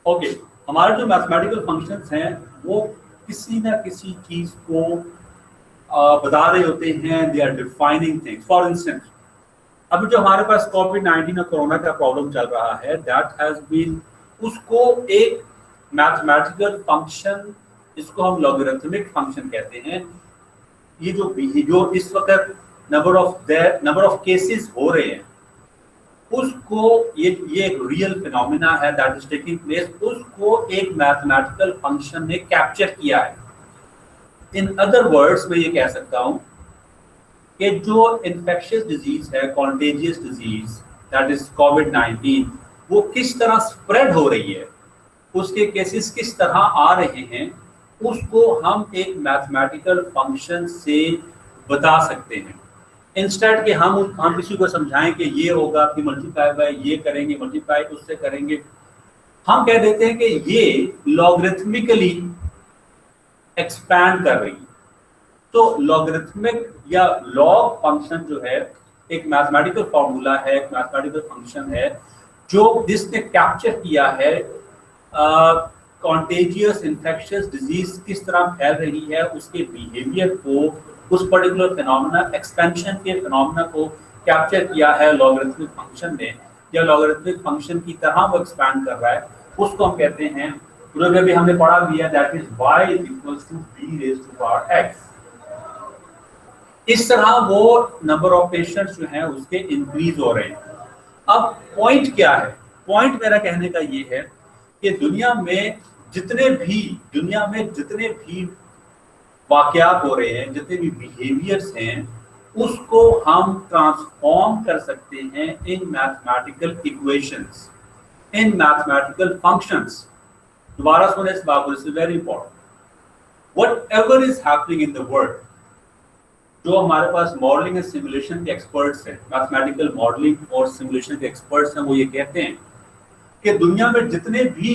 ओके, हमारे जो मैथमेटिकल फंक्शंस हैं वो किसी ना किसी चीज को बता रहे होते हैं, they are defining things. For instance अभी जो हमारे पास कोविड-19 और कोरोना का प्रॉब्लम चल रहा है, दैट हैज बीन, उसको एक मैथमेटिकल फंक्शन, इसको हम लॉगरिथमिक फंक्शन कहते हैं। ये जो इस वक्त नंबर ऑफ केसेस हो रहे हैं, उसको ये एक रियल फिनोमिना है दैट इज टेकिंग प्लेस, उसको एक मैथमेटिकल फंक्शन ने कैप्चर किया है। इन अदर वर्ड्स में ये कह सकता हूं कि जो इन्फेक्शियस डिजीज है, कॉन्टेजियस डिजीज दैट इज कोविड-19, वो किस तरह स्प्रेड हो रही है, उसके केसेस किस तरह आ रहे हैं, उसको हम एक मैथमेटिकल फंक्शन से बता सकते हैं। इंस्टेड कि हम किसी को समझाएं कि ये होगा कि मल्टीप्लाई बाय ये करेंगे, मल्टीप्लाई उससे करेंगे, हम कह देते हैं कि ये लॉगरिथमिकली एक्सपैंड कर रही है। तो लॉगरिथमिक या लॉग फंक्शन जो है एक मैथमेटिकल फॉर्मूला है, एक मैथमेटिकल फंक्शन है जो जिसने कैप्चर किया है कॉन्टेजियस इन्फेक्शियस डिजीज किस तरह फैल रही है, उसके बिहेवियर को, उस पर्टिकुलर फिनोमेना एक्सपेंशन के फिनोमेना को कैप्चर किया है लॉगरिथमिक फंक्शन ने, या लॉगरिथमिक फंक्शन की तरह वो एक्सपैंड कर रहा है, उसको हम कहते हैं, अभी हमने पढ़ा भी है, that is y equals to b raise to power x। इस तरह वो नंबर ऑफ पेशेंट्स जो हैं उसके इंक्रीज हो रहे हैं। अब पॉइंट क्या है? पॉइंट मेरा कहने का ये है कि दुनिया में जितने भी वाकयात हो रहे हैं, जितने भी बिहेवियर्स हैं, उसको हम ट्रांसफॉर्म कर सकते हैं इन मैथमेटिकल इक्वेशंस, इन मैथमेटिकल फंक्शंस। दोबारा सुने इस बात को, it's very important. Whatever is happening in the world, जो हमारे पास मॉडलिंग एंड सिमुलेशन के एक्सपर्ट्स हैं, मैथमेटिकल मॉडलिंग और सिमुलेशन के एक्सपर्ट्स हैं, वो ये कहते हैं कि दुनिया में जितने भी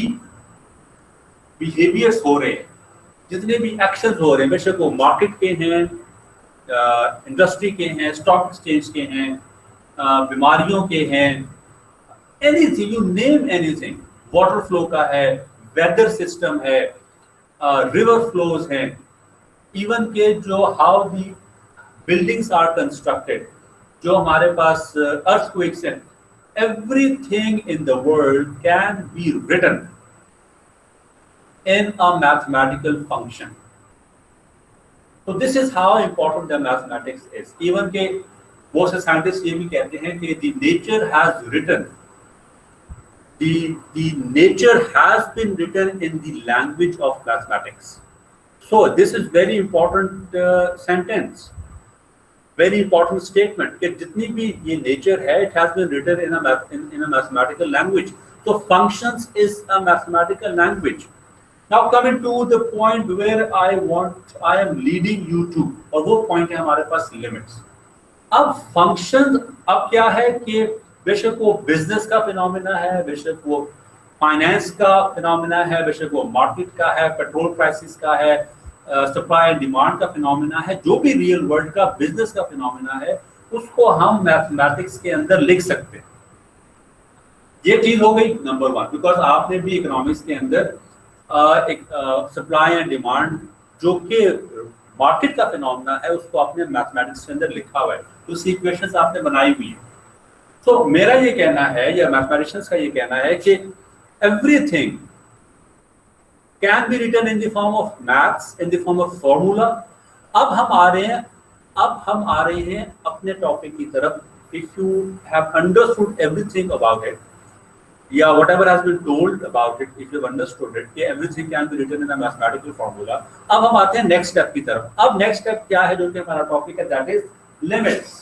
बिहेवियर्स हो रहे हैं, जितने भी एक्शंस हो रहे हैं, बेशक वो मार्केट के हैं, इंडस्ट्री के हैं, स्टॉक एक्सचेंज के हैं, बीमारियों के हैं, anything, you name anything, water flow का है, वेदर सिस्टम है, रिवर फ्लोज हैं, इवन के जो how the buildings are constructed, जो हमारे पास अर्थक्वेक्स हैं, everything in the world can be written in a mathematical function. So this is how important the mathematics is. Even के बहुत से साइंटिस्ट ये भी कहते हैं कि the nature has written, the nature has been written in the language of mathematics. So this is very important sentence, very important statement कि जितनी भी ये nature है, it has been written in a mathematical language. So functions is a mathematical language. Now coming to the point where I am leading you to, और वो point है हमारे पास limits. अब function अब क्या है कि बेशक वो business का फिनोमेना है, बेशक वो finance का फिनोमेना है, बेशक वो market का है, petrol prices का है, सप्लाई एंड डिमांड का फिनोमेना है, जो भी रियल वर्ल्ड का बिजनेस का फिनोमेना है, उसको हम मैथमेटिक्स के अंदर लिख सकते हैं। ये चीज हो गई नंबर वन, बिकॉज आपने भी इकोनॉमिक्स के अंदर एक सप्लाई एंड डिमांड जो कि मार्केट का फिनोमेना है, उसको आपने मैथमेटिक्स के अंदर लिखा हुआ है, तो उसकी इक्वेशंस आपने बनाई हुई है। तो मेरा ये कहना है, या मैथमेटिशियंस का ये कहना है कि everything can be written in the form of maths, in the form of formula. अब हम आ रहे हैं अपने टॉपिक की तरफ। If you have understood everything about it, yeah, whatever has been told about it, if you've understood it, कि everything can be written in a mathematical formula. अब हम आते हैं नेक्स्ट स्टेप की तरफ। अब नेक्स्ट स्टेप क्या है, जो कि हमारा टॉपिक है, that is limits.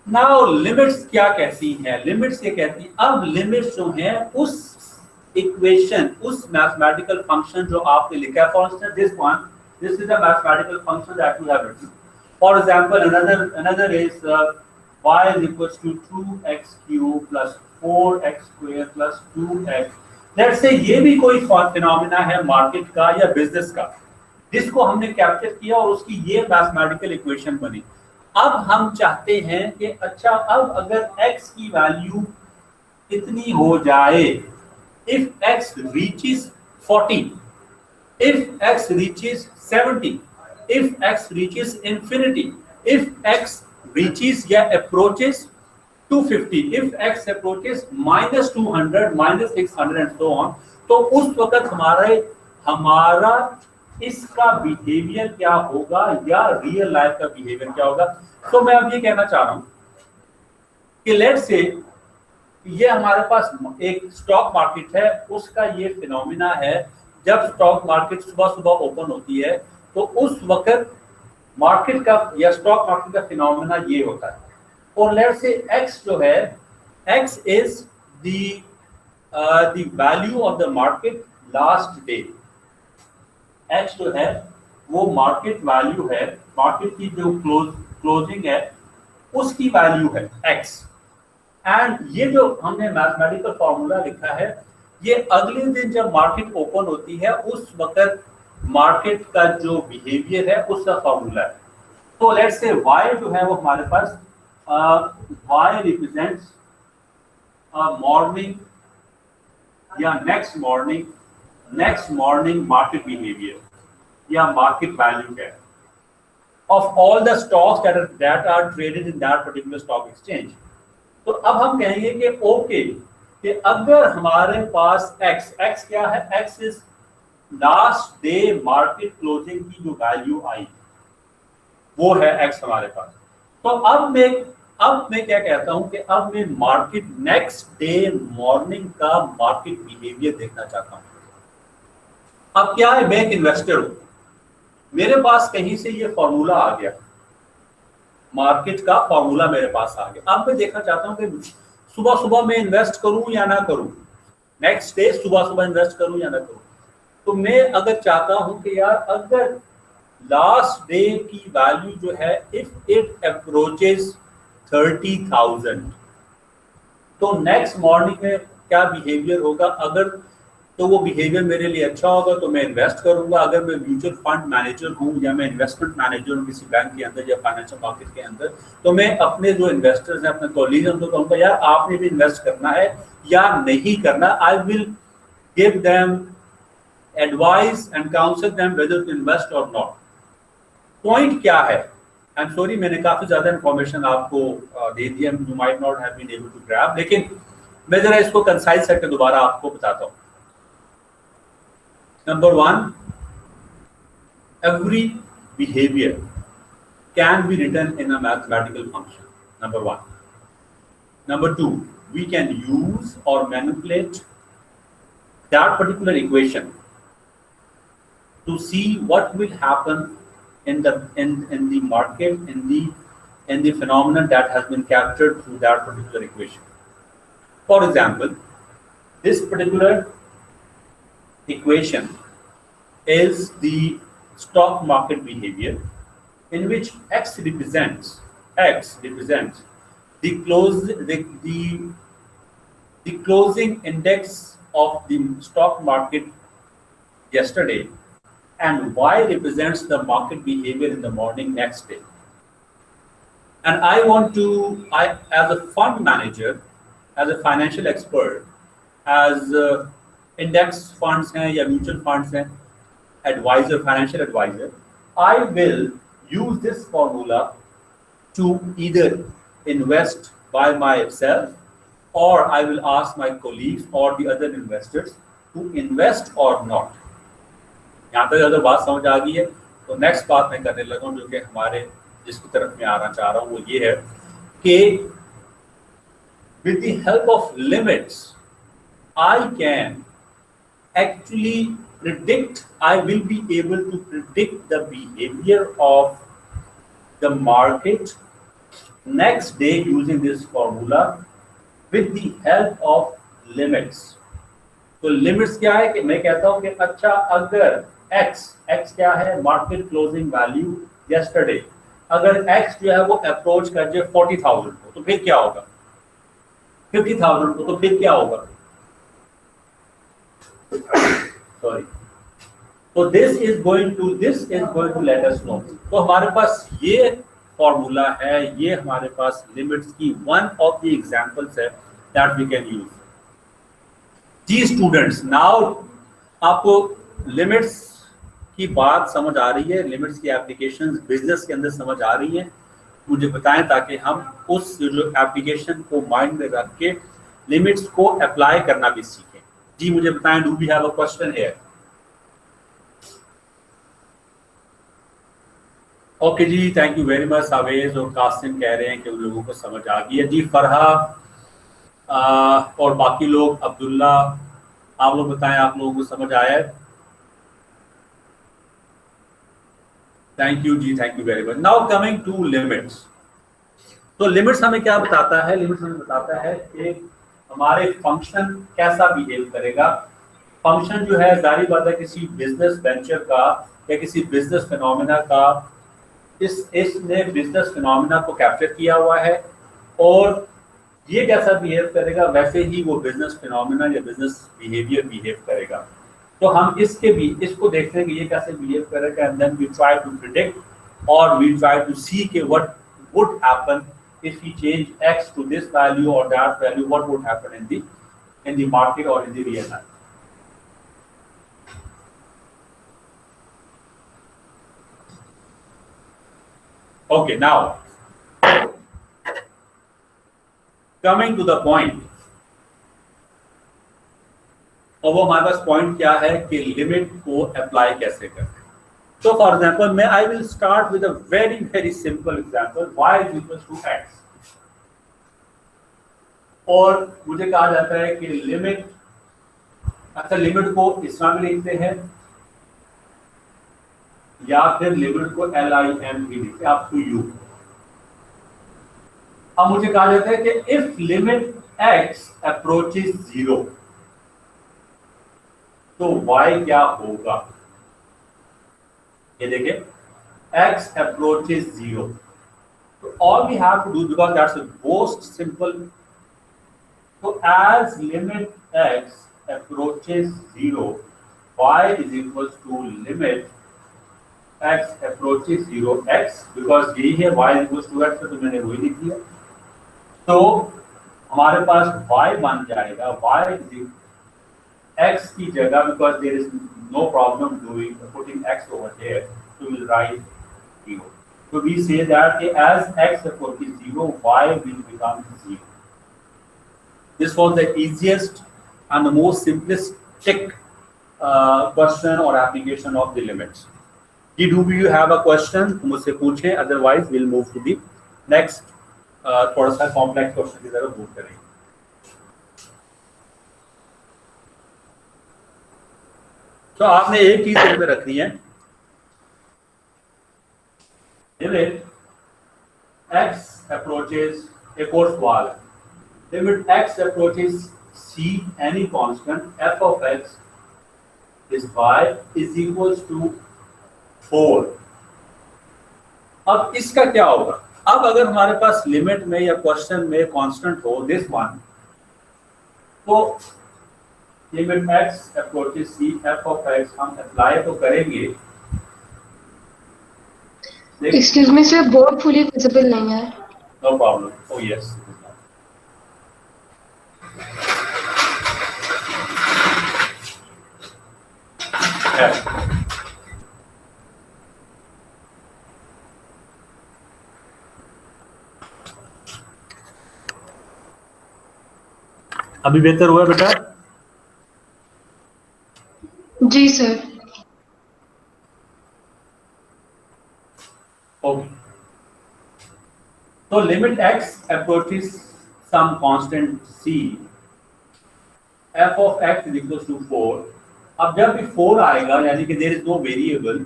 Now limits क्या कहती हैं? लिमिट्स ये कहती हैं, अब लिमिट्स जो हैं उस इक्वेशन, उस मैथमेटिकल फंक्शन जो आपने लिखा है, for instance this is a mathematical function that you have written. For example another is y is equals to 2x cube plus 4x square plus 2x. Let's say ये भी कोई phenomena है market का या बिजनेस का, जिसको हमने capture किया और उसकी ये मैथमेटिकल इक्वेशन बनी। अब हम चाहते हैं कि अच्छा, अब अगर x की वैल्यू इतनी हो जाए, if x reaches 40, if x reaches 70, if x reaches infinity, if x reaches या approaches 250, if x approaches minus 200, minus 600 and so on, तो उस वक्त हमारा इसका बिहेवियर क्या होगा या रियल लाइफ का बिहेवियर क्या होगा। तो मैं अब ये कहना चाह रहा हूं कि लेट्स से ये हमारे पास एक स्टॉक मार्केट है, उसका ये फिनोमिना है, जब स्टॉक मार्केट सुबह सुबह ओपन होती है तो उस वक्त मार्केट का या स्टॉक मार्केट का फिनोमिना ये होता है। और लेट्स से x जो है, x is the value of the market last day. x जो है वो मार्केट वैल्यू है, मार्केट की जो क्लोजिंग है उसकी वैल्यू है x। एंड ये जो हमने मैथमेटिकल फॉर्मूला लिखा है, ये अगले दिन जब मार्केट ओपन होती है उस वक्त मार्केट का जो बिहेवियर है उसका फॉर्मूला है। तो लेट्स से y जो है वो हमारे पास y रिप्रेजेंट्स मॉर्निंग या नेक्स्ट मॉर्निंग मार्केट बिहेवियर या मार्केट वैल्यू है of all the stocks that are traded in that particular stock exchange। तो अब हम कहेंगे कि ओके कि अगर हमारे पास x क्या है, x is last day market closing की जो वैल्यू आई वो है x हमारे पास। तो अब मैं क्या कहता हूं कि अब मैं मार्केट नेक्स्ट डे मॉर्निंग का मार्केट बिहेवियर देखना चाहता हूं। अब क्या है, मैं एक इन्वेस्टर हूं, मेरे पास कहीं से ये फॉर्मूला आ गया, मार्केट का फॉर्मूला मेरे पास आ गया। अब मैं देखना चाहता हूं कि सुबह मैं इन्वेस्ट करूं या ना करूं, नेक्स्ट डे सुबह इन्वेस्ट करूं या ना करूं। तो मैं अगर चाहता हूं कि यार अगर लास्ट डे की वैल्यू जो है इफ इट अप्रोचेस 30,000 तो नेक्स्ट मॉर्निंग में क्या बिहेवियर होगा, अगर तो वो बिहेवियर मेरे लिए अच्छा होगा तो मैं इन्वेस्ट करूंगा। अगर मैं म्यूचुअल फंड मैनेजर हूं या मैं इन्वेस्टमेंट मैनेजर हूं किसी बैंक के अंदर या फाइनेंशियल मार्केट के अंदर, तो मैं अपने जो इन्वेस्टर्स हैं, अपने कॉलीग हैं, उनको कहूंगा यार आपने भी इन्वेस्ट करना है या नहीं करना। I will give them advice and counsel them whether to invest और नॉट। पॉइंट क्या है, आई एम सॉरी मैंने काफी ज्यादा इंफॉर्मेशन आपको दे दिया, you might not have been able to grab, लेकिन मैं जरा इसको कंसाइज करके दोबारा आपको बताता हूँ। Number one, every behavior can be written in a mathematical function. Number one. Number two, we can use or manipulate that particular equation to see what will happen in the market, in the phenomenon that has been captured through that particular equation. For example, this particular equation is the stock market behavior in which x represents the closing index of the stock market yesterday and y represents the market behavior in the morning next day. And I want to, as a fund manager, as a financial expert, as index funds हैं या mutual funds हैं, advisor, financial advisor, I will use this formula to either invest by myself और I will ask my colleagues और the other investors to invest और not. यहाँ तक अगर बात समझ आ गई है तो नेक्स्ट बात मैं करने लगा हूँ जो कि हमारे जिसकी तरफ मैं आना चाह रहा हूँ वो ये है कि with the help of limits I can actually predict, I will be able to predict the behavior of the market next day using this formula with the help of limits. तो limits क्या है कि मैं कहता हूँ कि अच्छा अगर x क्या है, market closing value yesterday, अगर x जो है वो अप्रोच कर जाए 40,000 को तो फिर क्या होगा, 50,000 को तो फिर क्या होगा, sorry, so this is going to let us know। तो हमारे पास ये फॉर्मूला है, ये हमारे पास लिमिट्स की वन ऑफ द एग्जांपल्स है दैट वी कैन यूज। जी स्टूडेंट्स, नाउ आपको लिमिट्स की बात समझ आ रही है, लिमिट्स की एप्लीकेशंस बिजनेस के अंदर समझ आ रही हैं, मुझे बताएं ताकि हम उस जो एप्लीकेशन को माइंड में रख के लिमिट्स को अप्लाई करना भी सीखें। जी मुझे बताएं, do we have a question here? Okay जी, thank you very much. Savez और कासिम कह रहे हैं कि उन लोगों को समझ आ गई है। जी फरहा और बाकी लोग, अब्दुल्ला, आप लोग बताएं आप लोगों को समझ आया है? थैंक यू जी, thank you very much. Now coming to limits. तो लिमिट्स हमें क्या बताता है? लिमिट्स हमें बताता है कि हमारे फंक्शन कैसा बिहेव करेगा। फंक्शन जो है जाहिर बात है किसी बिजनेस वेंचर का या किसी बिजनेस फिनोमिना का, इसने बिजनेस फिनोमिना को कैप्चर किया हुआ है और ये कैसा बिहेव करेगा, वैसे ही वो बिजनेस फिनोमिना या बिजनेस बिहेवियर बिहेव करेगा। तो हम इसके भी इसको देखते हैं कि ये कैसे बिहेव करेगा, and then we try to predict और वी ट्राई टू सी के what would happen if we change x to this value or that value, what would happen in the market or in the real life. Okay, now coming to the point, और वो हमारे पास point क्या है कि limit को apply कैसे करें। So for example, I will start with a very simple example, y is equals to x, और मुझे कहा जाता है कि लिमिट, अच्छा लिमिट को इसमें भी लिखते हैं या फिर लिमिट को LIM भी लिखते हैं, अप टू यू। अब मुझे कहा जाता है कि इफ लिमिट x अप्रोचेस 0 तो y क्या होगा। ये देखिए x approaches 0, so all we have to do, because that's the most simple, so as limit x approaches 0, y is equals to limit x approaches 0 x, because यही है y is equals to x, तो मैंने वही लिख दिया। तो हमारे पास y बन जाएगा y is x की जगह, because there is no problem doing putting x over there, so we'll write 0. So we say that as x approaches 0, y will become 0. This was the easiest and the most simplistic question or application of the limits. Do you have a question? मुझसे पूछें, otherwise we'll move to the next थोड़ा सा complex question की तरफ move करेंगे। तो आपने एक चीज ध्यान में रखनी है, लिमिट x approaches, एक और सवाल है, limit x approaches c any constant f of x is y is equals to 4। अब इसका क्या होगा। अब अगर हमारे पास लिमिट में या क्वेश्चन में कांस्टेंट हो दिस वन, तो limit x approaches c f of x हम अप्लाई तो करेंगे। Excuse me sir, board fully visible नहीं है। No problem, oh yes. अभी बेहतर हुआ बेटा? जी sir. Okay. So limit x approaches some constant c, f of x is equals to 4। अब जब भी 4 आएगा यानी कि there is no variable,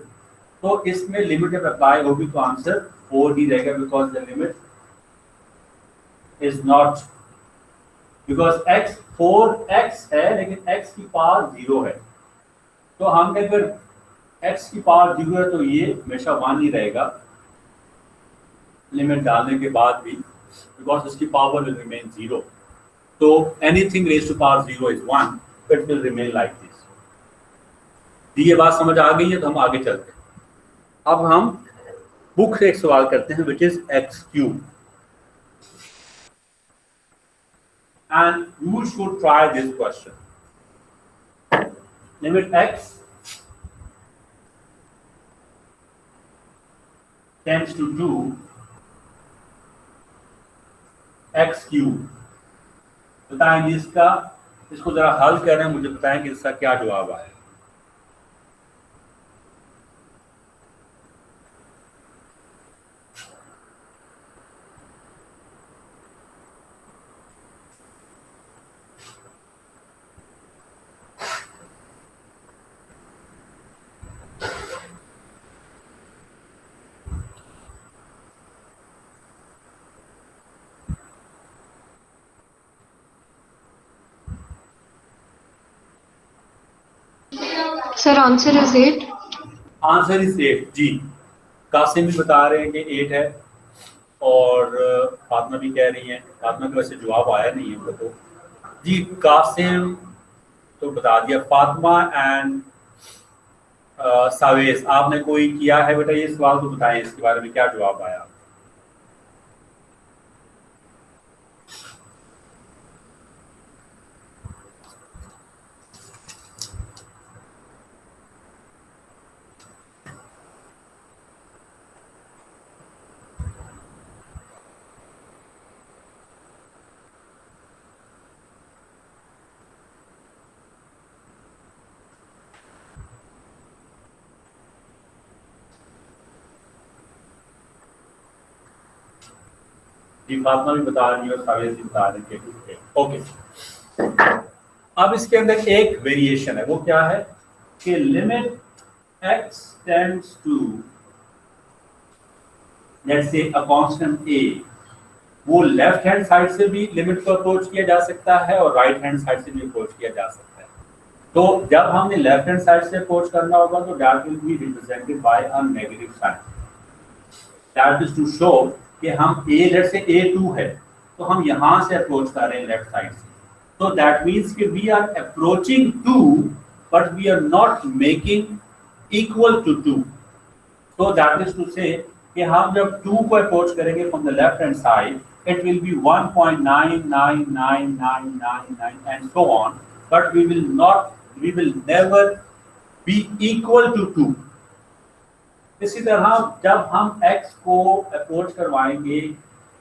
तो इसमें लिमिट जब अप्लाई होगी तो आंसर 4 ही रहेगा, because the limit is not, because x 4x है लेकिन x की पावर 0 है। तो हम अगर x की पावर 0 है तो ये हमेशा 1 ही रहेगा लिमिट डालने के बाद भी, बिकॉज उसकी पावर विल रिमेन 0। तो anything raise to power 0 is 1, it will remain like this. ये बात समझ आ गई है तो हम आगे चलते हैं। अब हम बुक से एक सवाल करते हैं, which is x cube, and you should try this question. Limit x tends to 2 x cube. बताएं इसका, इसको जरा हल कर रहे हैं, मुझे बताएं कि इसका क्या जवाब आया। Sir answer is 8। Answer is 8 जी। कासिम भी बता रहे हैं कि 8 है, और फातिमा भी कह रही हैं। फातिमा के वैसे जवाब आया नहीं है उनको। जी कासिम तो बता दिया। फातिमा एंड सावेस, आपने कोई किया है बेटा ये सवाल, तो बताएं इसके बारे में क्या जवाब आया। जी फातिमा भी बता रही है और सावेस भी बता रही है। ओके, अब इसके अंदर एक वेरिएशन है, वो क्या है कि limit x tends to let's say a constant a, वो लेफ्ट हैंड साइड से भी लिमिट को अप्रोच किया जा सकता है और राइट हैंड साइड से भी अप्रोच किया जा सकता है। तो जब हमने लेफ्ट हैंड साइड से अप्रोच करना होगा तो that will be represented by a negative sign. That is to show कि हम a लेट्स से a2 है तो हम यहां से अप्रोच कर रहे हैं लेफ्ट साइड से, तो दैट मींस कि we are approaching 2 but we are not making equal to 2। so that is to say कि हम जब 2 को अप्रोच करेंगे from the left hand side it will be 1.99999 and so on, but we will never be equal to 2। इसी तरह जब हम x को अप्रोच करवाएंगे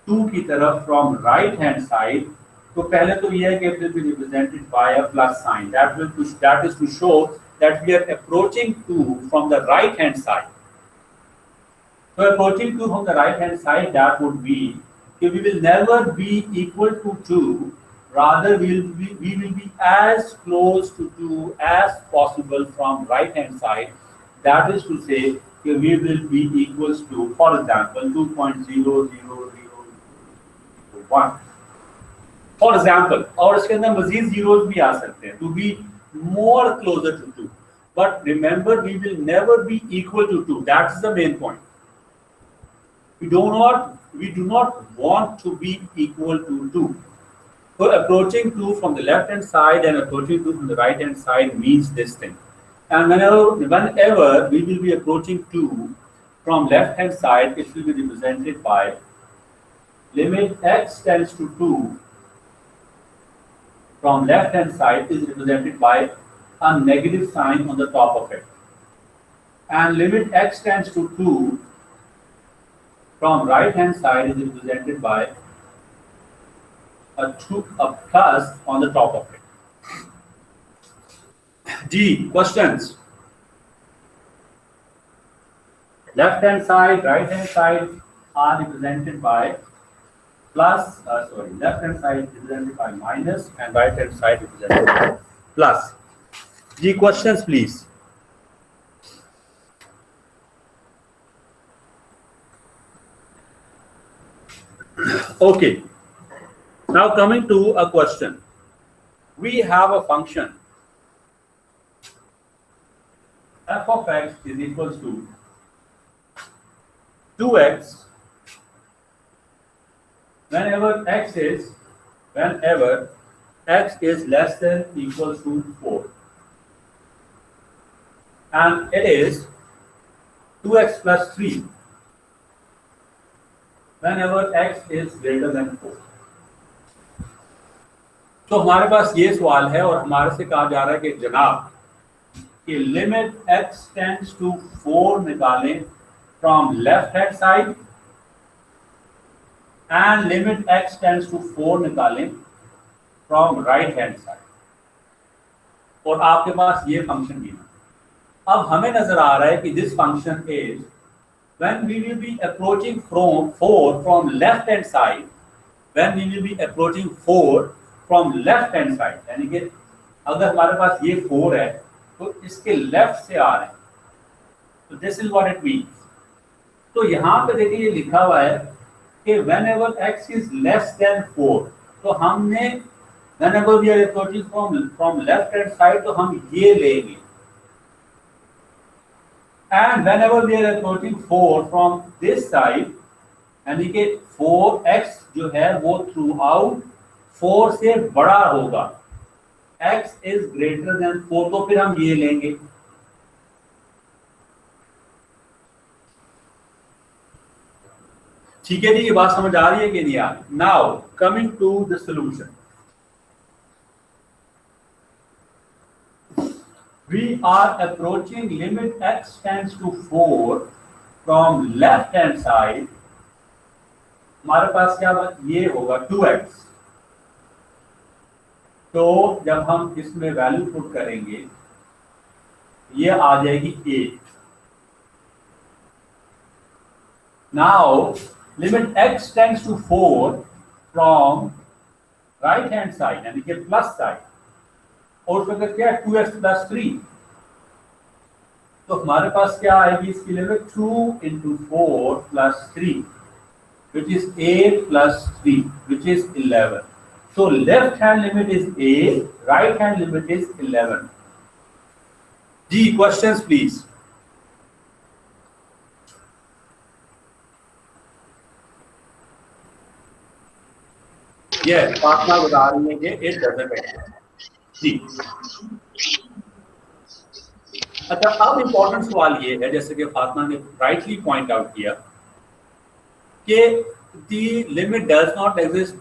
2 की तरफ फ्रॉम राइट हैंड साइड, तो पहले तो यह है कि it will be represented by a plus sign, that is to show that we are approaching 2 from the right hand side। So approaching 2 from the right hand side, that would be we will never be equal to 2, rather we will be as close to 2 as possible from right hand side। That is to say we will be equals to, for example, 2.00001 for example, और इसके अंदर मजीद zeros भी आ सकते हैं to be more closer to 2, but remember we will never be equal to 2। That's the main point। We do not want to be equal to 2। So approaching 2 from the left hand side and approaching 2 from the right hand side means this thing। And whenever we will be approaching 2 from left hand side, it will be represented by limit x tends to 2 from left hand side is represented by a negative sign on the top of it, and limit x tends to 2 from right hand side is represented by a plus on the top of it। G questions, left hand side, right hand side are represented by plus, left hand side represented by minus and right hand side represented by plus। G questions please। Okay, now coming to a question, we have a function f of x is equals to 2x whenever x is less than equals to 4, and it is 2x plus 3 whenever x is greater than 4। तो हमारे पास ये सवाल है और हमारे से कहा जा रहा है कि जनाब कि लिमिट x टेंड्स टू 4 निकालें from left hand side and limit x tends to 4 निकालें फ्रॉम राइट हैंड साइड, और आपके पास ये फंक्शन भी है। अब हमें नजर आ रहा है कि this function is when we will be approaching from 4 from left hand side, when we will be approaching 4 from left hand side, यानी कि अगर हमारे पास ये 4 है तो इसके लेफ्ट से आ रहे हैं, तो this is what it means. तो यहाँ पे देखिए ये लिखा हुआ है कि whenever x is less than 4, तो हमने whenever we are approaching from left hand side तो हम ये लेंगे, and whenever we are approaching 4 from this side यानी कि 4x जो है वो थ्रू आउट 4 से बड़ा होगा, x इज ग्रेटर देन 4, तो फिर हम ये लेंगे। ठीक है जी, ये बात समझ आ रही है कि नहीं आ रही? Now coming to the solution, we are approaching limit x tends to 4 from left hand side। हमारे पास क्या ये होगा 2x, तो जब हम इसमें वैल्यू पुट करेंगे ये आ जाएगी 8। Now limit x tends to 4 from right hand side यानी कि प्लस साइड, और उसमें क्या है 2x प्लस 3, तो हमारे पास क्या आएगी इसकी limit 2 into 4 plus 3 which is 8 plus 3 which is 11। So left hand limit is 8, right hand limit is 11। जी questions please। Yes, फातिमा बता रही है कि it doesn't exist। जी अच्छा, अब इंपॉर्टेंट सवाल ये है, जैसे कि फातिमा ने राइटली पॉइंट आउट किया कि the limit does not exist.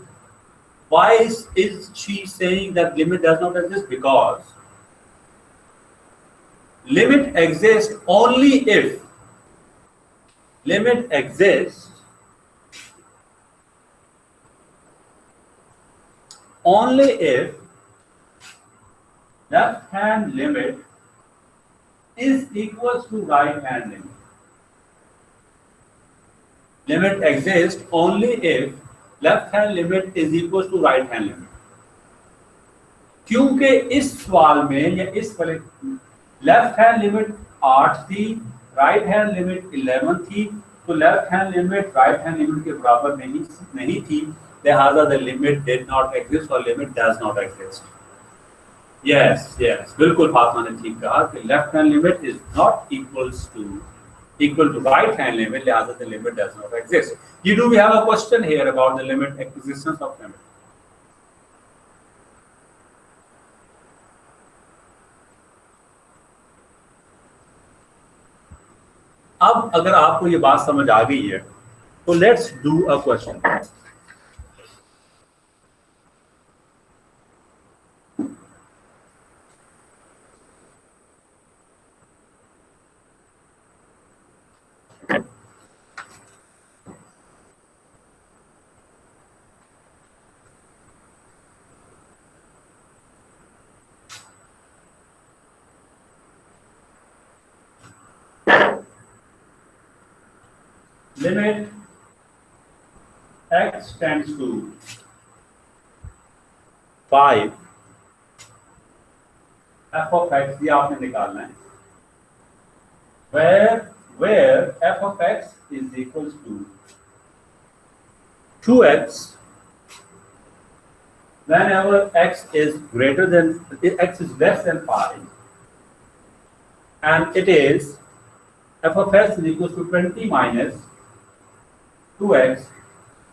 Why is she saying that limit does not exist? Because limit exist only if limit exist only if left hand limit is equals to right hand limit। Limit exists only if left hand limit is equals to right hand limit। क्योंकि इस सवाल में या इस वाले left hand limit 8 थी, right hand limit 11 थी, तो left hand limit right hand limit के बराबर नहीं थी, लिहाजा the limit did not exist और limit does not exist. Yes yes, बिल्कुल फातिमा ने ठीक कहा कि left hand limit is not equal to right hand limit, लिहाजा the limit does not exist. You do we have a question here about the limit existence of limit. अब अगर आपको ये बात समझ आ गई है तो let's do a question. Limit x tends to 5 f of x, ये आपने निकालना है, where f of x is equals to 2x whenever x is greater than x is less than 5, and it is f of x is equals to 20 minus 2x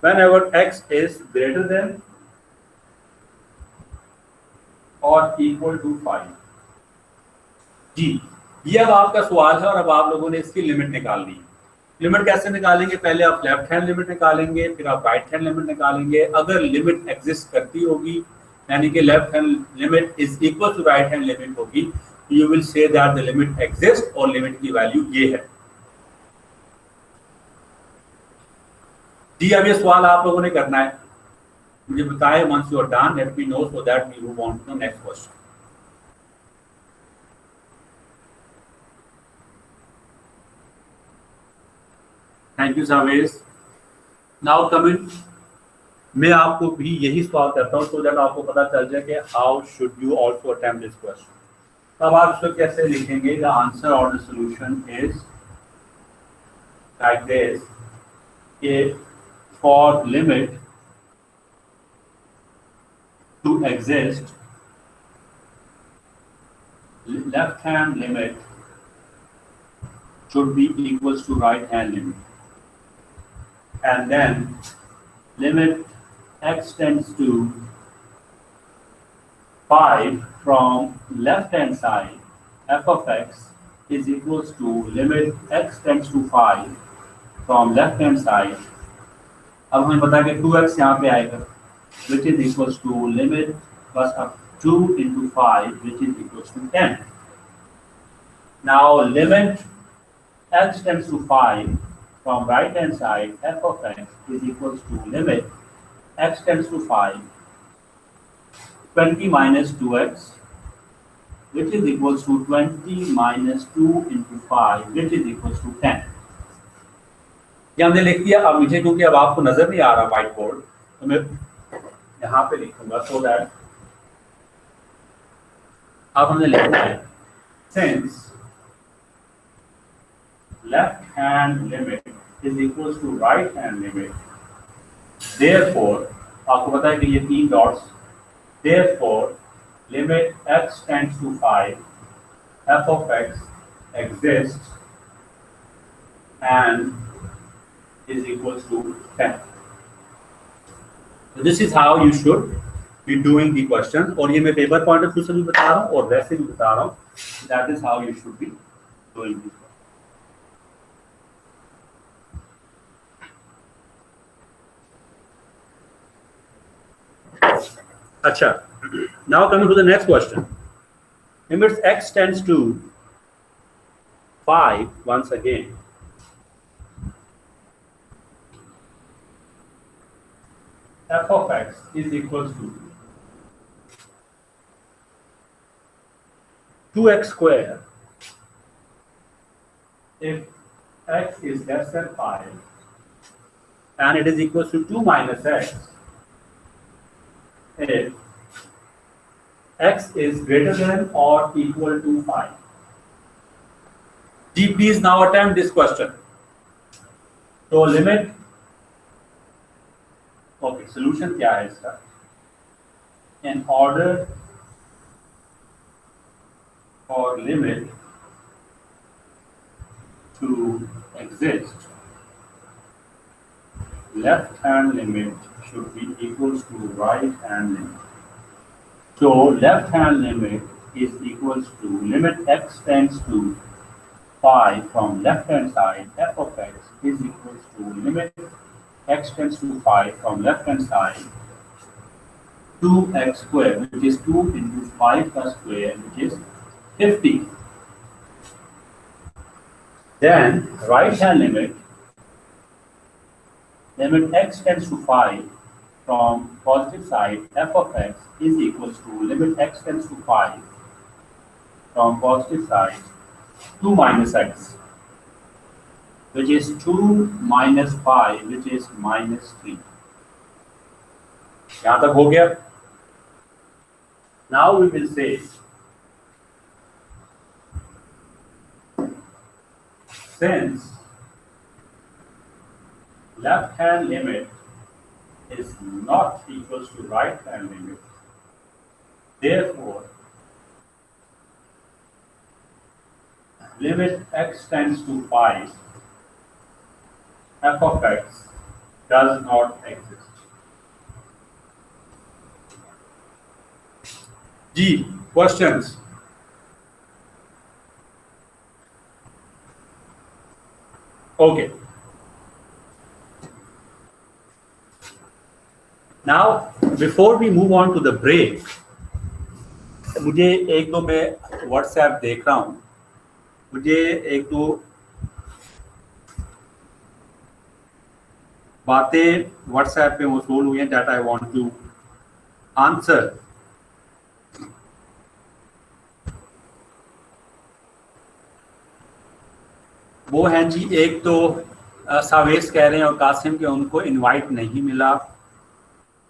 whenever x is greater than or equal to 5। जी, ये अब आपका सवाल है और अब आप लोगों ने इसकी लिमिट निकालनी है। लिमिट कैसे निकालेंगे? पहले आप लेफ्ट हैंड लिमिट निकालेंगे, फिर आप राइट हैंड लिमिट निकालेंगे। अगर लिमिट एग्जिस्ट करती होगी यानी कि left hand limit is equal to right hand limit होगी, you will say that the limit exist और लिमिट की वैल्यू ये है। जी, अब ये सवाल आप लोगों ने करना है, मुझे बताएं once you are done, let me know so that we move on to the next question। Thank you Chavez. Now coming, मैं आपको भी यही सवाल करता हूँ तो दैट आपको पता चल जाए कि how should you also attempt this question. अब आप इसको कैसे लिखेंगे? द आंसर और the solution is like this कि for limit to exist, left hand limit should be equals to right hand limit। and then limit x tends to 5 from left hand side f of x is equals to limit x tends to 5 from left hand side. अब हमें पता है कि 2x यहाँ पे आएगा which is equals to limit plus up 2 into 5 which is equals to 10. Now limit x tends to 5 from right hand side f of x is equals to limit x tends to 5 20 minus 2x which is equals to 20 minus 2 into 5 which is equals to 10. ये हमने लिख दिया. अब मुझे क्योंकि अब आपको नजर नहीं आ रहा व्हाइट बोर्ड तो मैं यहाँ पे लिखूंगा so that अब हमने लिखना है since left hand limit is equals to right hand limit, therefore आपको पता है कि ये 3 dots, therefore limit x tends to 5 f of x exists and is equals to 10. So this is how you should be doing the question. और ये मैं paper point of view से भी बता रहा हूँ और वैसे भी बता रहा हूँ. That is how you should be doing this. अच्छा, now coming to the next question. Limits x tends to 5 once again. F of x is equals to 2x square if x is less than 5 and it is equals to 2 minus x if x is greater than or equal to 5. G, please now attempt this question. So limit, okay, solution क्या है इसका? In order for limit to exist, left hand limit should be equals to right hand limit. So left hand limit is equals to limit x tends to 5 from left hand side f of x is equals to limit x tends to 5 from left hand side 2x square, which is 2 into 5 plus square, which is 50. Then right hand limit x tends to 5 from positive side f of x is equals to limit x tends to 5 from positive side 2 minus x, which is 2 minus 5, which is minus 3. यहाँ तक हो गया. Now we will say since left hand limit is not equals to right hand limit, therefore limit x tends to 5 f of x does not exist. G, questions? Okay. Now, before we move on to the break, मुझे एक दो मैं WhatsApp देख रहा हूँ. मुझे एक दो बातें WhatsApp पे मौसूल हुई हैं that I want to answer. वो हैं जी, एक तो सावेश कह रहे हैं और कासिम के उनको इनवाइट नहीं मिला.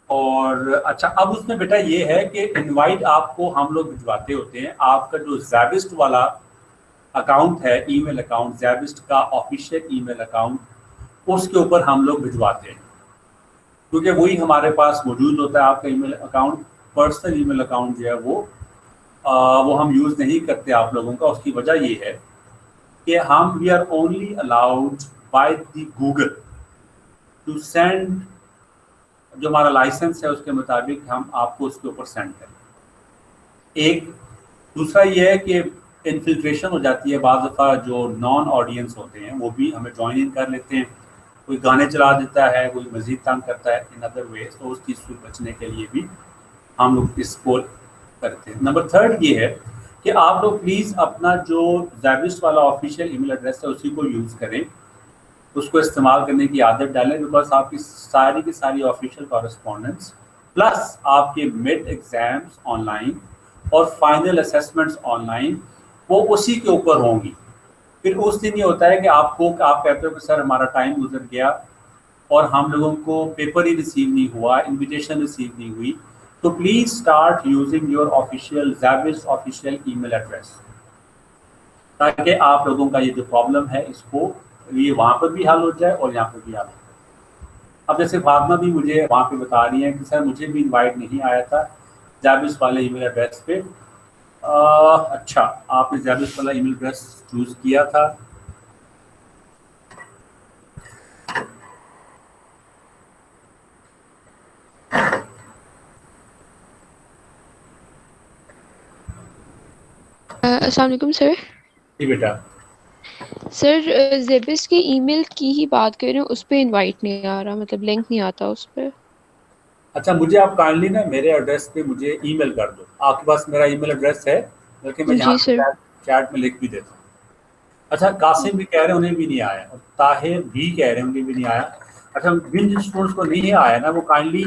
और अच्छा, अब उसमें बेटा ये है कि इनवाइट आपको हम लोग भिजवाते होते हैं. आपका जो ज़ैबिस्ट वाला अकाउंट है, ईमेल अकाउंट, ज़ैबिस्ट का ऑफिशियल ईमेल अकाउंट, उसके ऊपर हम लोग भिजवाते हैं क्योंकि वही हमारे पास मौजूद होता है. आपका email account, personal email account जो है वो हम यूज़ नहीं करते आप लोगों का. उसकी वजह ये है कि हम we are only allowed by the Google to send, जो हमारा लाइसेंस है उसके मुताबिक हम आपको उसके ऊपर सेंड करें। एक दूसरा ये है कि इन्फिल्ट्रेशन हो जाती है, बाज़ दफ़ा जो नॉन ऑडियंस होते हैं वो भी हमें ज्वाइन इन कर लेते हैं, कोई गाने चला देता है, कोई मज़ीद तंग करता है इन अदर वेज, तो उस चीज़ से बचने के लिए भी हम लोग इसको करते हैं। नंबर थर्ड ये है कि आप लोग प्लीज़ अपना जो ज़ैविस्ट वाला ऑफिशियल ईमेल एड्रेस है उसी को यूज़ करें, उसको इस्तेमाल करने की आदत डालें, बिकॉज आपकी सारी की सारी ऑफिशियल कॉरेस्पॉन्डेंस प्लस आपके मिड एग्ज़ाम्स ऑनलाइन और फाइनल असेसमेंट्स ऑनलाइन वो उसी के ऊपर होंगी। फिर उस दिन ये होता है कि आप कहते हो कि सर हमारा टाइम गुजर गया और हम लोगों को पेपर ही रिसीव नहीं हुआ, इनविटेशन रिसीव नहीं हुई, तो please start using your official ज़ैविस्ट ऑफिशियल ईमेल एड्रेस, ताकि आप लोगों का ये जो प्रॉब्लम है इसको ये वहाँ पर भी हल हो जाए और यहाँ पर भी हल हो जाए। अब जैसे फातिमा भी मुझे वहाँ पे बता रही हैं कि सर मुझे भी इनवाइट नहीं आया था ज़ैविस्ट वाले ईमेल एड्रेस पे। अच्छा, आपने ज़ैविस्ट वाला ईमेल एड्रेस चूज़ किया था। अस्सलाम वालेकुम सर। जी बेटा। सर ज़ेबिस की ईमेल की ही बात कर रहे हैं, उस पर इनवाइट नहीं आ रहा, मतलब लिंक नहीं आता उस पर। अच्छा, मुझे आप काइंडली ना मेरे एड्रेस पे मुझे ईमेल कर दो। आपके पास मेरा ईमेल एड्रेस है, बल्कि मैं यहाँ जी सर। चैट में लिख भी देता हूँ। अच्छा, कासिम भी कह रहे हैं उन्हें भी नहीं आया, और ताहिर भी कह रहे हैं उन्हें भी नहीं आया। अच्छा, जिन स्टूडेंट्स को नहीं आया ना वो काइंडली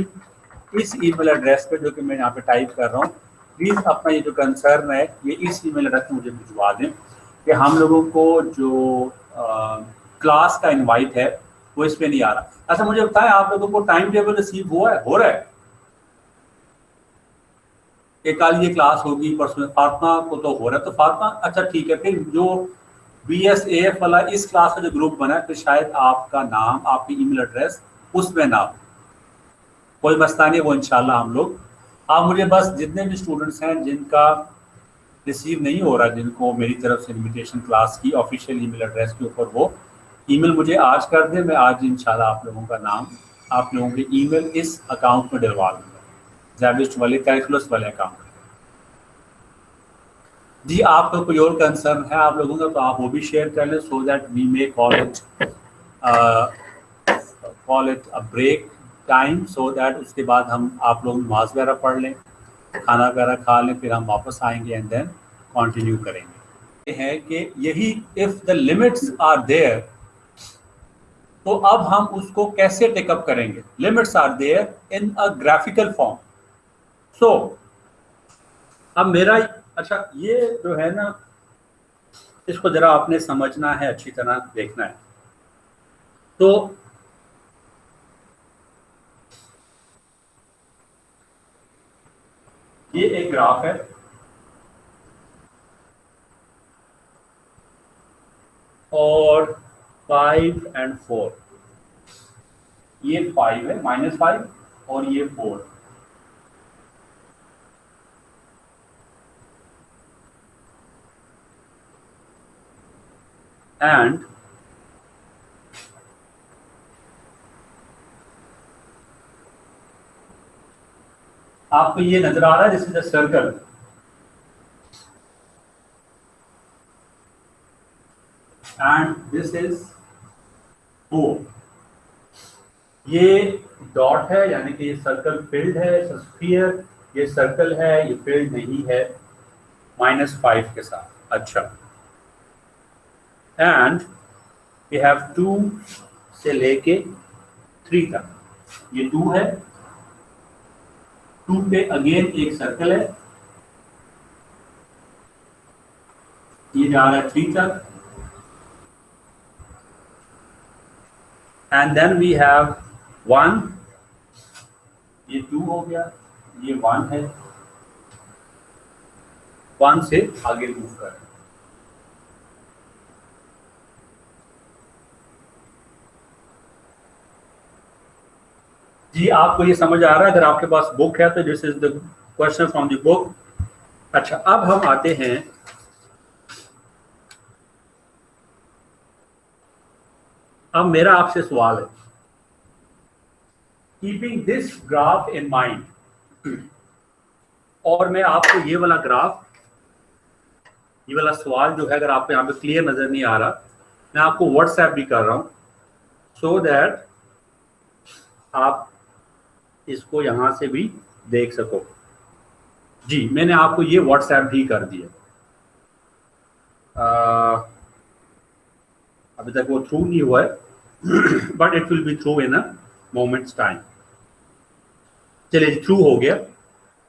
इस ईमेल एड्रेस पे जो कि मैं यहाँ पे टाइप कर रहा हूँ, प्लीज़ अपना ये जो कंसर्न है ये इस ईमेल एड्रेस पे मुझे भिजवा दें कि हम लोगों को जो क्लास का इनवाइट है वो इस पे नहीं आ रहा। अच्छा, मुझे बताएं आप लोगों को टाइम टेबल रिसीव हुआ है, हो रहा है कि कल ये क्लास होगी, परसों? फातिमा को तो हो रहा है, तो फातिमा अच्छा ठीक है, फिर जो BSAF वाला इस क्लास का जो ग्रुप बना है, फिर शायद आपका नाम, आपकी ईमेल एड्रेस उसमें ना हो, कोई मसला नहीं, वो इंशाल्लाह हम लोग, आप मुझे बस जितने भी स्टूडेंट्स हैं जिनका रिसीव नहीं हो रहा, जिनको मेरी तरफ से इनविटेशन क्लास की ऑफिशियल ईमेल एड्रेस के ऊपर, वो ईमेल मुझे आज कर दें, मैं आज इंशाल्लाह आप लोगों का नाम, आप लोगों की ईमेल इस अकाउंट में डलवा दूँगा, ज़ैविस्ट वाले कैलकुलस वाले अकाउंट। जी, आपका कोई और कंसर्न है आप लोगों का तो आप वो भी शेयर कर लें, so that we may call it a break time, so that उसके बाद हम आप लोग नमाज वगैरह पढ़ लें, खाना वगैरह खा लें, फिर हम वापस आएंगे एंड देन कंटिन्यू करेंगे। ये है कि यही if the limits are there, तो अब हम उसको कैसे टेकअप करेंगे? Limits are there in a graphical form. So अब मेरा, अच्छा ये जो है ना, इसको ज़रा आपने समझना है, अच्छी तरह देखना है। तो ये एक ग्राफ है और 5 and 4, ये 5 है, -5 और ये 4। एंड आपको ये नजर आ रहा है, this is a circle, and this is 4। ये डॉट है, यानी कि ये सर्कल फील्ड है, स्फीयर, ये सर्कल है, ये फील्ड नहीं है, -5 के साथ। अच्छा, एंड वी हैव 2 से लेके 3 तक, ये 2 है, 2 पे अगेन एक सर्कल है, ये जा रहा है 3 तक, एंड देन वी हैव 1, ये 2 हो गया, ये 1 है, 1 से आगे मूव कर। जी, आपको ये समझ आ रहा है? अगर आपके पास बुक है तो this is the question from the book. अच्छा, अब हम आते हैं, अब मेरा आपसे सवाल है keeping this graph in mind, और मैं आपको ये वाला ग्राफ, ये वाला सवाल जो है, अगर आपको यहाँ पे क्लियर नजर नहीं आ रहा, मैं आपको व्हाट्सएप भी कर रहा हूँ सो दैट आप इसको यहाँ से भी देख सको। जी, मैंने आपको ये व्हाट्सएप भी कर दिया। अभी तक वो थ्रू नहीं हुआ है but it will B through in a moments time. चलिए, थ्रू हो गया।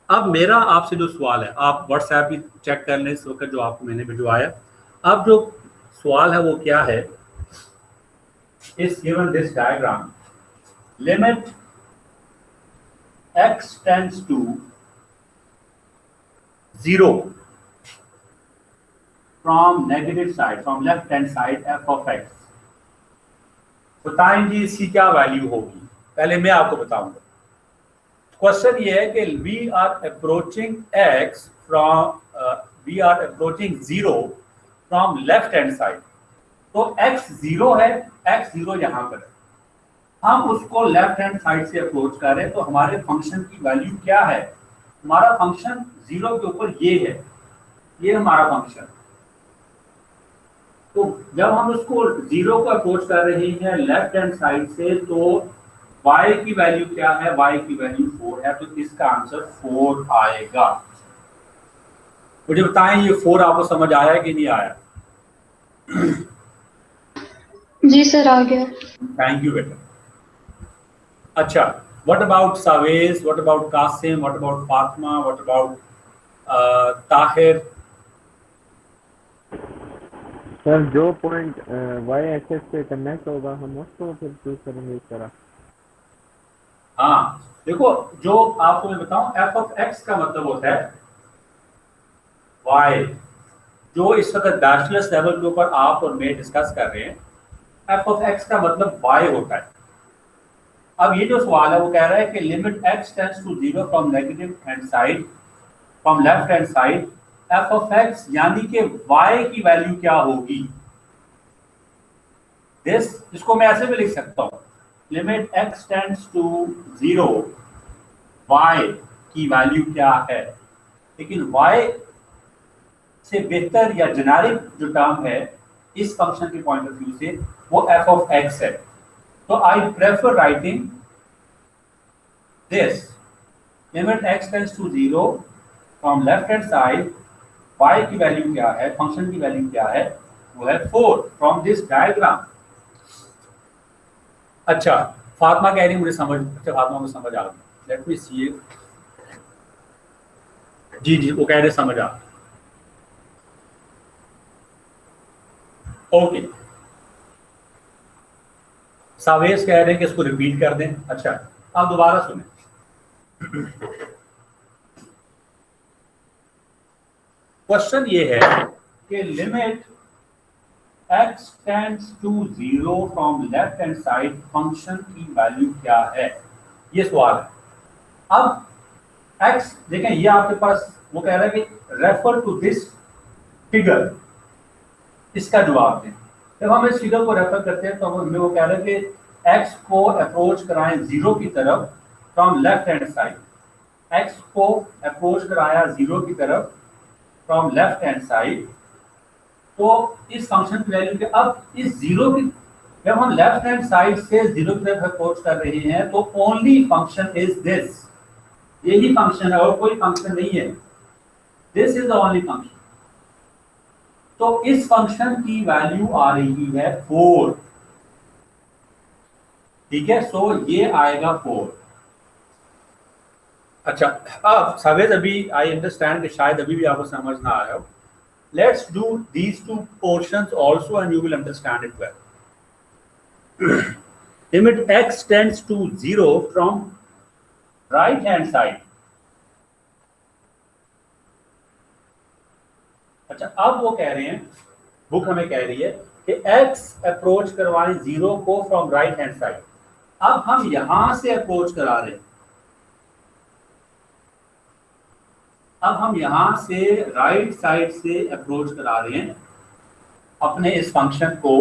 अब मेरा आपसे जो सवाल है, आप व्हाट्सएप भी चेक कर लें इस वक्त जो आपको मैंने भिजवाया। अब जो सवाल है वो क्या है, इस given this diagram, limit x tends to 0 from negative side, from left hand side f of x, बताएं जी इसकी क्या वैल्यू होगी। पहले मैं आपको बताऊंगा। क्वेश्चन ये है कि we are approaching x from we are approaching 0 from left hand side. तो x 0 है, x 0 यहां पर है, हम उसको लेफ्ट हैंड साइड से अप्रोच कर रहे हैं। तो हमारे फंक्शन की वैल्यू क्या है, हमारा फंक्शन 0 के ऊपर ये है, ये हमारा फंक्शन। तो जब हम उसको 0 को अप्रोच कर रहे हैं लेफ्ट हैंड साइड से, तो y की वैल्यू क्या है, y की वैल्यू 4 है, तो इसका आंसर 4 आएगा। मुझे बताएं ये 4 आपको समझ आया कि नहीं आया? जी सर, आ गया। थैंक यू बेटा। अच्छा, what about Saवेज, what about Qasim, what about Fatima, what about Tahir? Sir जो पॉइंट y एक्सिस पे कनेक्ट होगा हम उसको फिर चूज करेंगे इस तरह। हाँ, देखो, जो आपको मैं बताऊं, f of x का मतलब होता है y, जो इस वक्त बैचलर्स लेवल के ऊपर आप और मैं डिस्कस कर रहे हैं, f of x का मतलब y होता है। अब ये जो सवाल है वो कह रहा है कि limit x tends to 0 from negative hand side, from left hand side, f of x यानी कि y की वैल्यू क्या होगी। इसको मैं ऐसे भी लिख सकता हूँ, limit x tends to 0, y की वैल्यू क्या है। लेकिन y से बेहतर या जेनेरिक जो टर्म है इस फंक्शन के पॉइंट ऑफ व्यू से, वो f of x है। So I prefer writing this, limit x tends to 0 from left hand side, y की वैल्यू क्या है, फंक्शन की वैल्यू क्या है, वो है 4 from this diagram। अच्छा, फातिमा कह रही मुझे समझ, अच्छा फातिमा को समझ आ गई, लेट मी सी। जी जी, वो कह रहे समझ आ। ओके, सावेज कह रहे हैं कि इसको रिपीट कर दें। अच्छा, आप दोबारा सुने। क्वेश्चन ये है कि limit x tends to 0 from left hand side, function की वैल्यू क्या है, ये सवाल है। अब x देखें, ये आपके पास वो कह रहा है कि रेफर टू दिस फिगर, इसका जवाब दें। जब हम इस फिगर को रेफर करते हैं तो हमें वो कह रहा है कि x को अप्रोच कराएं 0 की तरफ from left hand side, x को अप्रोच कराया 0 की तरफ फ्रॉम लेफ्ट हैंड साइड। तो इस फंक्शन की वैल्यू के, अब इस 0 की, जब हम लेफ्ट हैंड साइड से 0 की तरफ अप्रोच कर रहे हैं तो ओनली फंक्शन इज दिस, यही फंक्शन है और कोई फंक्शन नहीं है, this is the only function. तो इस फंक्शन की वैल्यू आ रही है 4, ठीक है, सो ये आएगा 4। अच्छा, अब सावेज, अभी आई अंडरस्टैंड कि शायद अभी भी आपको समझ ना आया हो। Let's do these two portions also and you will understand it well. Limit x tends to 0 from right hand side. अच्छा, अब वो कह रहे हैं, बुक हमें कह रही है कि x अप्रोच करवाएं 0 को फ्रॉम राइट हैंड साइड। अब हम यहां से अप्रोच करा रहे हैं, अब हम यहां से राइट साइड से अप्रोच करा रहे हैं अपने इस फंक्शन को।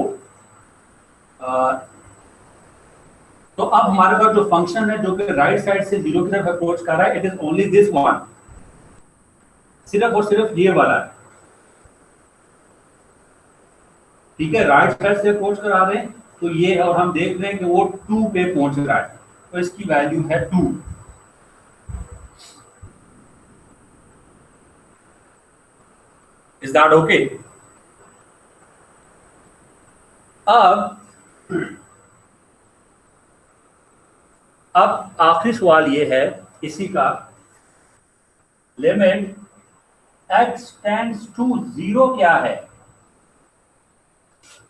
तो अब हमारे पास जो फंक्शन है जो कि राइट साइड से 0 की तरफ अप्रोच कर रहा है, it is only this one, सिर्फ और सिर्फ ये वाला है। ठीक है, राइट साइड से अप्रोच करा रहे हैं तो ये है, और हम देख रहे हैं कि वो 2 पे पहुंच रहा है, तो इसकी वैल्यू है 2। Is that okay? अब आखिरी सवाल ये है इसी का, लिमिट x टेंड्स टू 0 क्या है?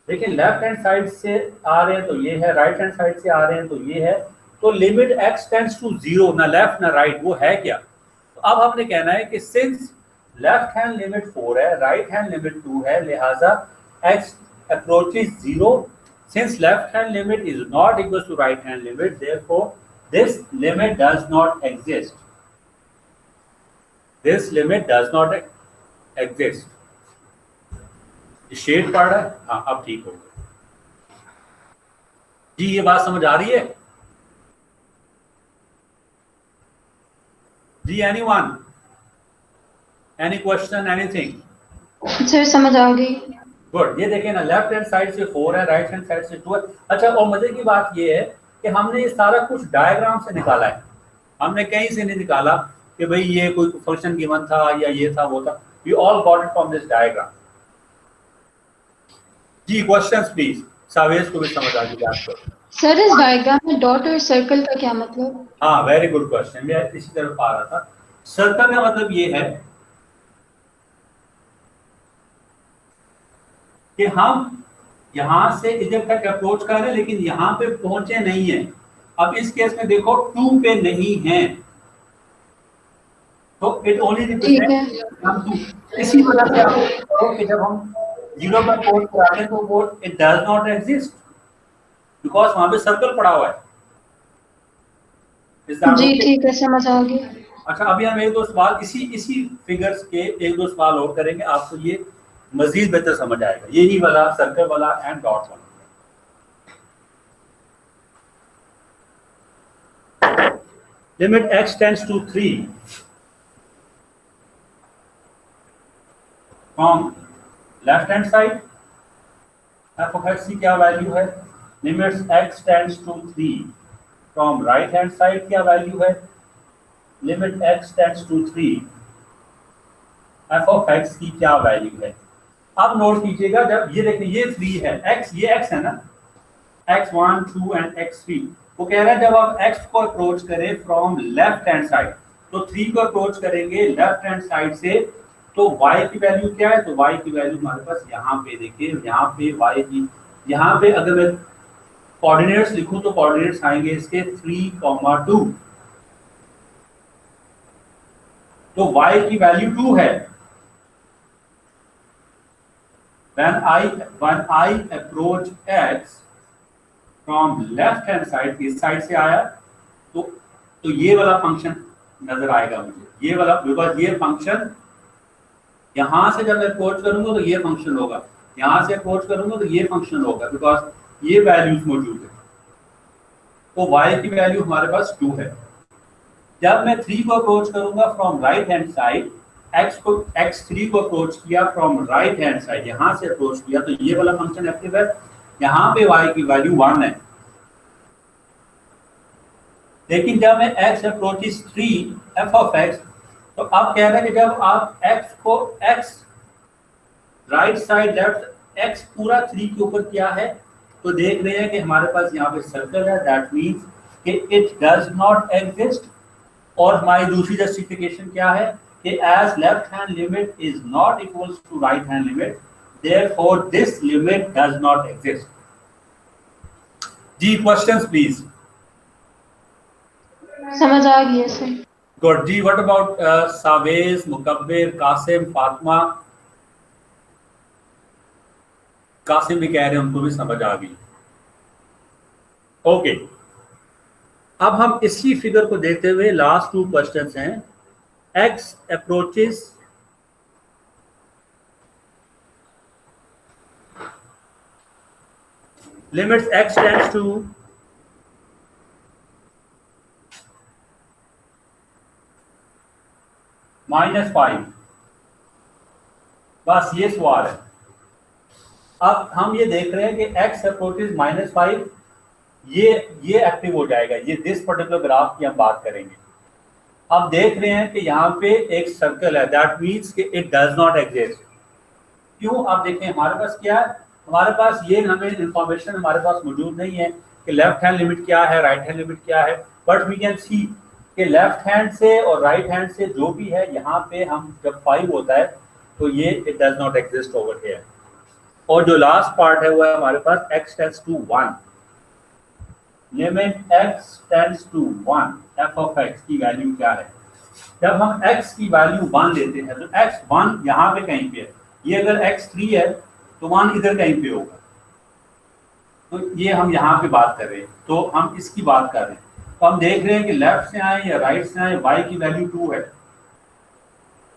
देखिए लेफ्ट हैंड साइड से आ रहे हैं तो ये है, राइट हैंड साइड से आ रहे हैं तो ये है, तो लिमिट x टेंड्स टू 0, ना लेफ्ट ना राइट, वो है क्या? तो अब हमने कहना है कि सिंस लेफ्ट हैंड लिमिट 4 है, राइट हैंड लिमिट 2 है, लिहाजा x approaches 0, since left hand limit is not equal to right hand limit, therefore this limit does not exist. This limit does not exist. Shade पड़ रहा है? हाँ अब ठीक हो गया जी, ये बात समझ आ रही है जी? Anyone, any question, anything? Sir समझ आ गई। गुड। ये देखें ना, लेफ्ट हैंड साइड से 4 है, राइट हैंड साइड से 2 है। अच्छा, और मजे की बात ये है कि हमने ये सारा कुछ डायग्राम से निकाला है, हमने कहीं से नहीं निकाला कि भाई ये कोई फंक्शन गिवन था या ये था वो था, we all got it from this diagram. जी क्वेश्चंस प्लीज, सावेज को भी समझ आ गई आपको? सर इस डायग्राम में डॉट और सर्कल का क्या मतलब? हाँ वेरी गुड क्वेश्चन, मैं इसी तरफ आ रहा था। सर्कल का मतलब ये है कि हम यहां से इधर तक अप्रोच कर रहे हैं लेकिन यहां पे पहुंचे नहीं है। अब इस केस में देखो 2 पे नहीं है, तो इट ओनली रिप्रेजेंट हम 2। इसी वजह से आप देखो कि जब हम 0 पर अप्रोच कराते हैं तो वो it does not exist because वहां पे सर्कल पड़ा हुआ है। जी ठीक है, समझ आ गई। अच्छा, अभी हम एक दो सवाल इसी फिगर्स के एक दो सवाल और करेंगे, आपको ये मजीद बेहतर समझ आएगा, यही वाला सर्कल वाला एंड डॉट वाला। Limit x tends to 3 from left hand side, f of x की क्या वैल्यू है? Limit x tends to 3 from right hand side क्या वैल्यू है? Limit x tends to 3 f of x की क्या value है? अब नोट कीजिएगा, जब ये देखिए ये 3 है, x ये x है ना, x1 2 एंड x3, वो कह रहा है जब आप x को अप्रोच करें फ्रॉम लेफ्ट हैंड साइड, तो 3 को अप्रोच करेंगे लेफ्ट हैंड साइड से, तो y की वैल्यू क्या है? तो y की वैल्यू हमारे पास यहाँ पे देखिए, यहाँ पे y की, यहाँ पे अगर मैं कोऑर्डिनेट्स लिखूं तो कोऑर्डिनेट्स आएंगे इसके 3,2, तो y की वैल्यू 2 है। when I approach x from left hand side, इस साइड से आया तो ये वाला फंक्शन नजर आएगा मुझे, ये वाला, बिकॉज ये फंक्शन यहां से जब मैं अप्रोच करूंगा तो ये फंक्शन होगा, यहां से अप्रोच करूंगा तो ये फंक्शन होगा, बिकॉज ये वैल्यूज मौजूद है। तो y की वैल्यू हमारे पास 2 है। जब मैं 3 को अप्रोच करूंगा from right hand side, x3 को अप्रोच किया फ्रॉम राइट हैंड साइड, यहां से अप्रोच किया तो ये वाला फंक्शन एक्टिव है, यहां पे y की वैल्यू 1 है। लेकिन जब मैं x approaches 3 f of x, तो आप कह रहे हैं कि जब आप x को x right side left x पूरा 3 के ऊपर किया है, तो देख रहे हैं कि हमारे पास यहाँ पे सर्कल है, दैट मींस कि इट डज नॉट एग्जिस्ट। और हमारी दूसरी जस्टिफिकेशन क्या है कि as left hand limit is not equals to right hand limit, therefore this limit does not exist. जी questions please. समझ आ गया सर। Good जी, what about सावेज, मुकब्बिर, कासिम, फातिमा? कासिम भी कह रहे हैं उनको भी समझ आ गई। ओके, अब हम इसी फिगर को देखते हुए लास्ट 2 क्वेश्चंस हैं। x approaches limits x tends to -5। बस ये सवाल है। अब हम ये देख रहे हैं कि x अप्रोचेस -5, ये एक्टिव हो जाएगा। ये दिस पर्टिकुलर ग्राफ की हम बात करेंगे। अब देख रहे हैं कि यहाँ पे एक सर्कल है, दैट मीन्स कि इट डज नॉट एग्जिस्ट। क्यों? आप देखें हमारे पास क्या है, हमारे पास ये हमें इंफॉर्मेशन हमारे पास मौजूद नहीं है कि लेफ्ट हैंड लिमिट क्या है, राइट हैंड लिमिट क्या है, बट वी कैन सी कि लेफ्ट हैंड से और राइट हैंड से जो भी है, यहाँ पे हम जब 5 होता है तो ये it does not exist over here. और जो लास्ट पार्ट है वो है हमारे पास x tends to 1, limit x tends to 1 f of x की वैल्यू क्या है। जब हम x की वैल्यू 1 लेते हैं तो x 1 यहाँ पे कहीं पे है, ये अगर x 3 है तो 1 इधर कहीं पे होगा। तो ये हम यहाँ पे बात कर रहे हैं, तो हम इसकी बात कर रहे हैं। तो हम देख रहे हैं कि लेफ्ट से आए या राइट से आए, y की वैल्यू 2 है,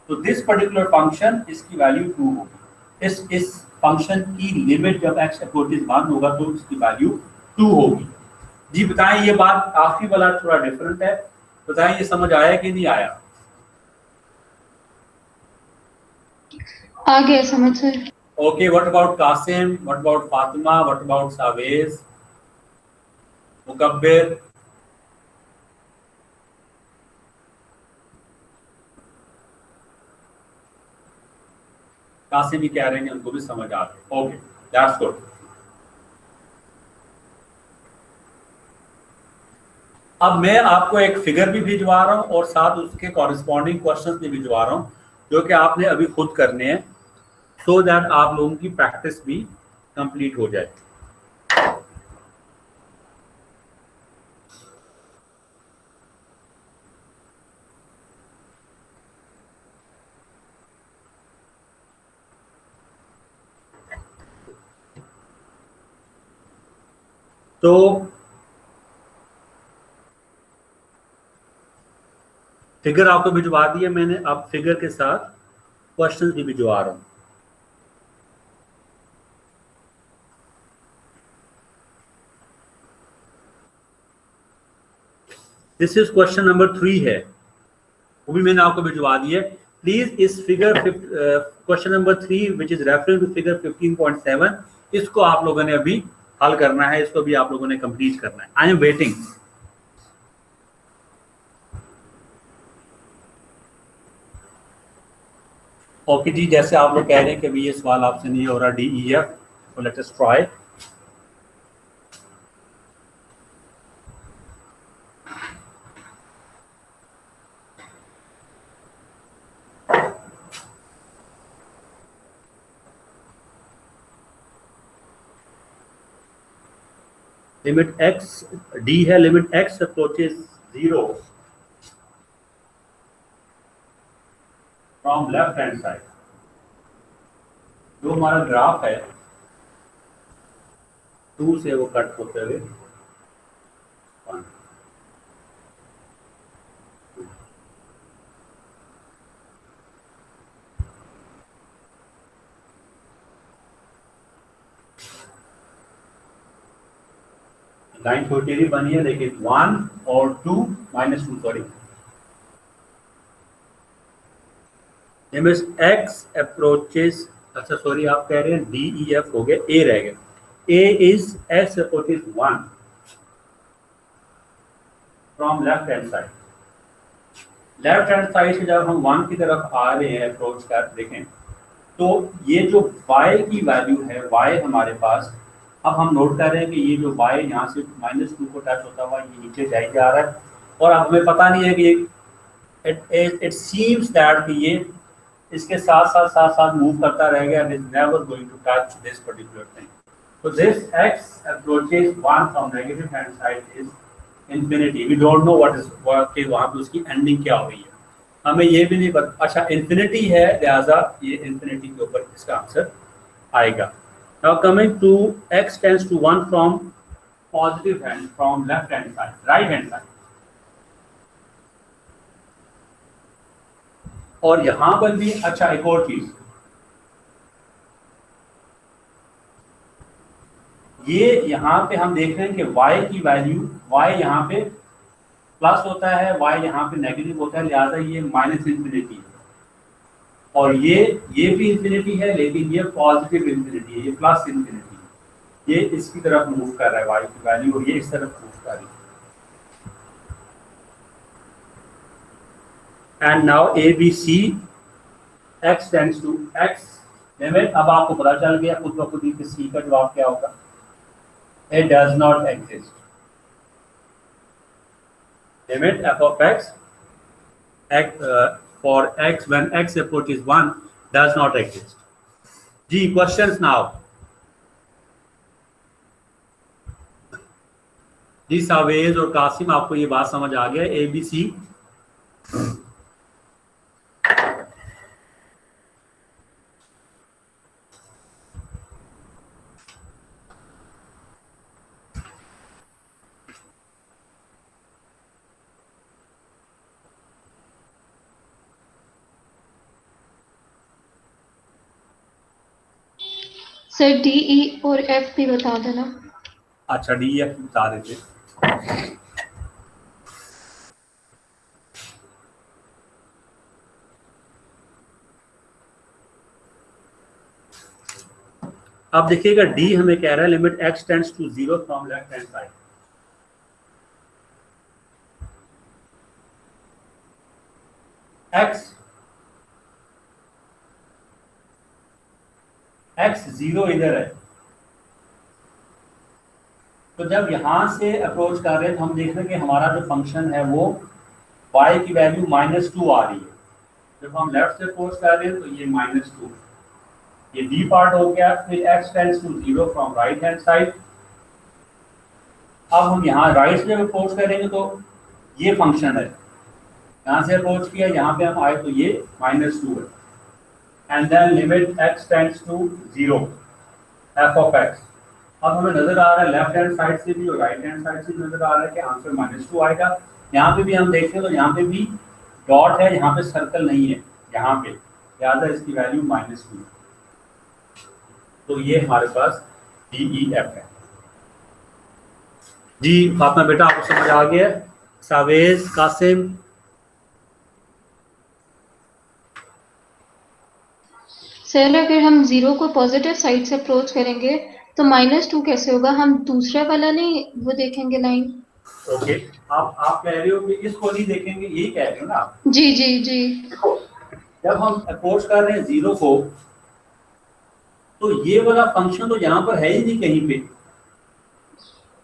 तो दिस पर्टिकुलर फंक्शन इसकी वैल्यू 2 होगी। इस फंक्शन की लिमिट जब x अप्रोचेस 1 होगा तो इसकी वैल्यू 2 होगी। जी बताएं, ये बात आखिरी वाला थोड़ा डिफरेंट है, बताएं ये समझ आया कि नहीं आया? आ गया समझ sir. Okay, what about Qasim, what about Fatima, what about Savej, Mukabbir? Qasim भी कह रहे हैं उनको भी समझ आ रही। Okay, that's good. अब मैं आपको एक फिगर भी भिजवा रहा हूं और साथ उसके कॉरेस्पॉन्डिंग क्वेश्चंस भी भिजवा रहा हूं, जो कि आपने अभी खुद करने हैं, सो दैट आप लोगों की प्रैक्टिस भी कंप्लीट हो जाए। तो फिगर आपको भिजवा दिया मैंने, अब फिगर के साथ क्वेश्चंस भी भिजवा रहा हूं। दिस इज क्वेश्चन नंबर 3 है, वो भी मैंने आपको भिजवा दिया। प्लीज इस figure question number 3 which is referring to figure 15.7, इसको आप लोगों ने अभी हल करना है, इसको भी आप लोगों ने कंप्लीट करना है। आई एम वेटिंग। ओके जी, जैसे आप लोग कह रहे हैं कि अभी ये सवाल आपसे नहीं हो रहा DEF, तो let us try. Limit x d है, limit x approaches 0 from left hand side. जो हमारा ग्राफ है 2 से वो कट होते हुए 1, लाइन छोटी भी बनी है लेकिन 1 और 2 -2 सॉरी, लिमिट x अप्रोचेस, अच्छा सॉरी आप कह रहे हैं DEF हो गया, A रह गया। A is x approaches 1 from left hand side. Left hand side से जब हम 1 की तरफ आ रहे हैं अप्रोच कर, देखें तो ये जो y की वैल्यू है, y हमारे पास, अब हम नोट कर रहे हैं कि ये जो y यहाँ से -2 को टच होता हुआ ये नीचे जाए जा रहा है, और अब हमें पता नहीं है कि इट सीम्स दैट कि ये इसके साथ साथ मूव करता रहेगा and is never going to touch this particular thing. So this x approaches 1 from negative hand side is infinity. We don't know what is कि वहाँ पे उसकी एंडिंग क्या हुई है, हमें ये भी नहीं पता। अच्छा इन्फिनिटी है, लिहाजा ये इन्फिनिटी के ऊपर इसका आंसर आएगा। Now coming to x tends to 1 from positive hand, from left hand side, right hand side. और यहां पर भी अच्छा एक और चीज, ये यहाँ पे हम देख रहे हैं कि y की वैल्यू, y यहाँ पे प्लस होता है, y यहाँ पे नेगेटिव होता है, लिहाजा ये -इन्फिनिटी है। और ये भी इंफिनिटी है, लेकिन ये पॉजिटिव इंफिनिटी है, ये प्लस इंफिनिटी है, ये इसकी तरफ मूव कर रहा है y की वैल्यू, और ये इस तरफ मूव कर रही है। And now ABC x tends to x limit, अब आपको पता चल गया खुद ब खुद ही कि C का जवाब क्या होगा, it does not exist. Limit f of x, for x when x approaches 1 does not exist. जी questions now. जी सावेज और कासिम, आपको ये बात समझ आ गया ABC? सर DE और F भी बता देना। अच्छा DEF बता देते। अब देखिएगा D हमें कह रहा है limit x tends to 0 from left hand side. x 0 इधर है, तो जब यहां से अप्रोच कर रहे हैं तो हम देख रहे हैं कि हमारा जो फंक्शन है वो y की वैल्यू -2 आ रही है। जब हम लेफ्ट से अप्रोच कर रहे हैं तो ये -2, ये D पार्ट हो गया। फिर x tends to 0 from right hand side. अब हम यहाँ राइट से अप्रोच करेंगे तो ये फंक्शन है, यहाँ से अप्रोच किया, यहाँ पे हम आए तो ये -2 है। And then limit x tends to 0 f of x। अब हमें नजर आ रहा है लेफ्ट हैंड साइड से भी और राइट हैंड साइड से भी नजर आ रहा है कि आंसर -2 आएगा। यहाँ पे भी हम देखें तो यहाँ पे भी डॉट है, यहाँ पे सर्कल नहीं है, यहाँ पे लिहाजा इसकी वैल्यू -2। तो ये हमारे पास DEF है। जी फातिमा बेटा, आपको समझ आ गया? सावेज, कासिम? सर अगर हम 0 को पॉजिटिव साइड से अप्रोच करेंगे तो -2 कैसे होगा? हम दूसरा वाला नहीं वो देखेंगे लाइन? ओके, आप कह रहे हो कि इसको नहीं देखेंगे, यही कह रहे हो ना आप? जी जी जी। देखो, जब हम अप्रोच कर रहे हैं 0 को तो ये वाला फंक्शन तो यहाँ पर है ही नहीं कहीं पे।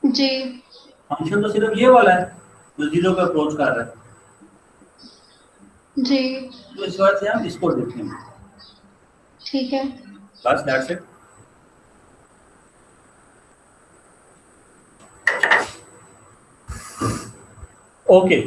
जी फंक्शन तो सिर्फ ये वाला है जो 0 पे अप्रोच कर रहा है, जी तो इस वजह से हम इसको देखेंगे। ठीक है। बस दैट्स इट। ओके।